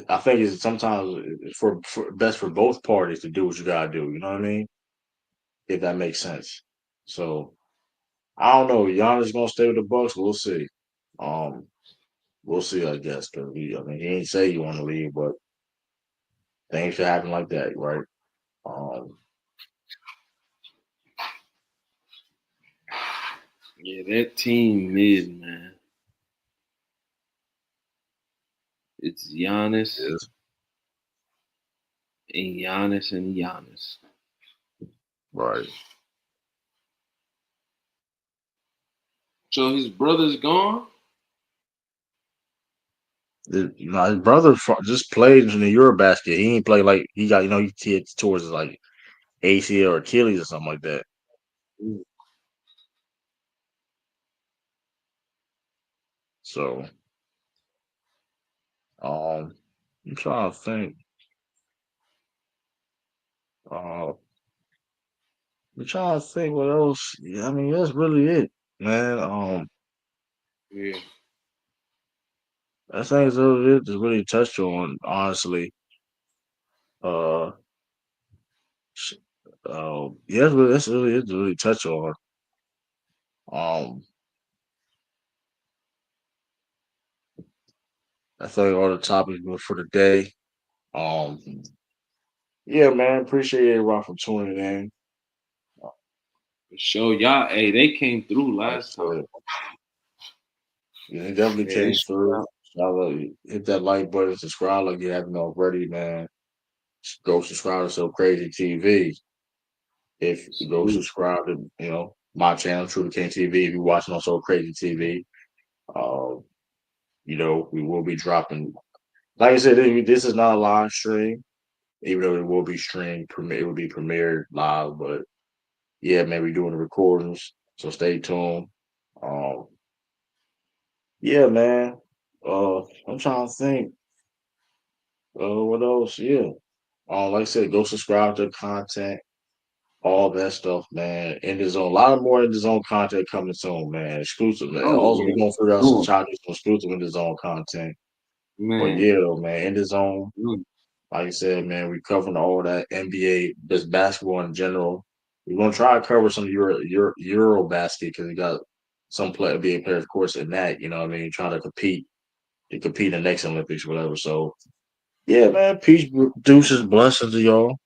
I think it's sometimes for best for both parties to do what you got to do. You know what I mean? If that makes sense. So I don't know. Giannis gonna stay with the Bucks. We'll see. Um, we'll see. I guess because I mean, he ain't say he want to leave, but things should happen like that, right? Um, Yeah, that team mid, man. It's Giannis yes, and Giannis and Giannis. right. So his brother's gone. You know, his brother just played in the Eurobasket. He ain't play like he got. You know, he hit towards his like ACL or Achilles or something like that. Mm. So, I'm trying to think. Uh, I'm trying to think what else. Yeah, I mean, that's really it, man. Yeah, I think it's really it to really touch on, honestly. Uh, sh- yeah, that's really it to really touch on. Um, I think all the topics were for the day. Um, yeah, man, appreciate everyone for tuning in. for sure. Y'all, hey, they came through Like I last time. said, yeah, they definitely Yeah, they came showed through. out. Y'all hit that like button, subscribe like you haven't already, man. Go subscribe to So Crazy TV. If you go Salute. subscribe to, my channel, True King TV, if you're watching on So Crazy TV, uh, we will be dropping. Like I said, this is not a live stream, even though it will be streamed. It will be premiered live, but yeah, man, we're doing the recordings, so stay tuned. Um, yeah, man. I'm trying to think. What else? Yeah. Like I said, go subscribe to the content. All that stuff, man. In the zone, a lot more in the zone content coming soon, man. Exclusive, man. Oh Also, yeah, we're gonna figure out some doing Chinese exclusive in the zone content. But man. yeah, though, man, in the zone, Mm. like I said, man, we covering all that NBA, just basketball in general. We're gonna try to cover some Euro basket because we got some NBA players, of course, in that. You know what I mean? Trying to compete in the next Olympics, whatever. So yeah, man, peace, deuces, blessings to y'all.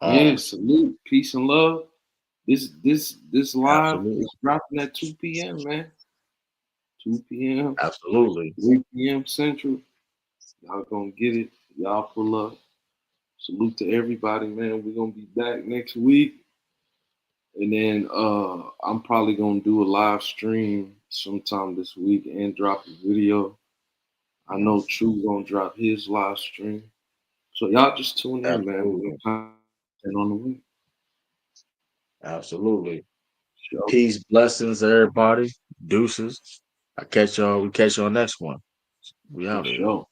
Yeah, Um, salute, peace and love. This live absolutely, is dropping at 2 p.m. man. 2 p.m. absolutely, 3 p.m. Central. Y'all gonna get it. Y'all pull up. Salute to everybody, man. We're gonna be back next week. And then I'm probably gonna do a live stream sometime this week and drop a video. I know True gonna drop his live stream. So y'all just tune in, man. More absolutely, content on the way. absolutely. Show. Peace, blessings, everybody. Deuces. I catch y'all. We catch y'all next one. We For out here. sure.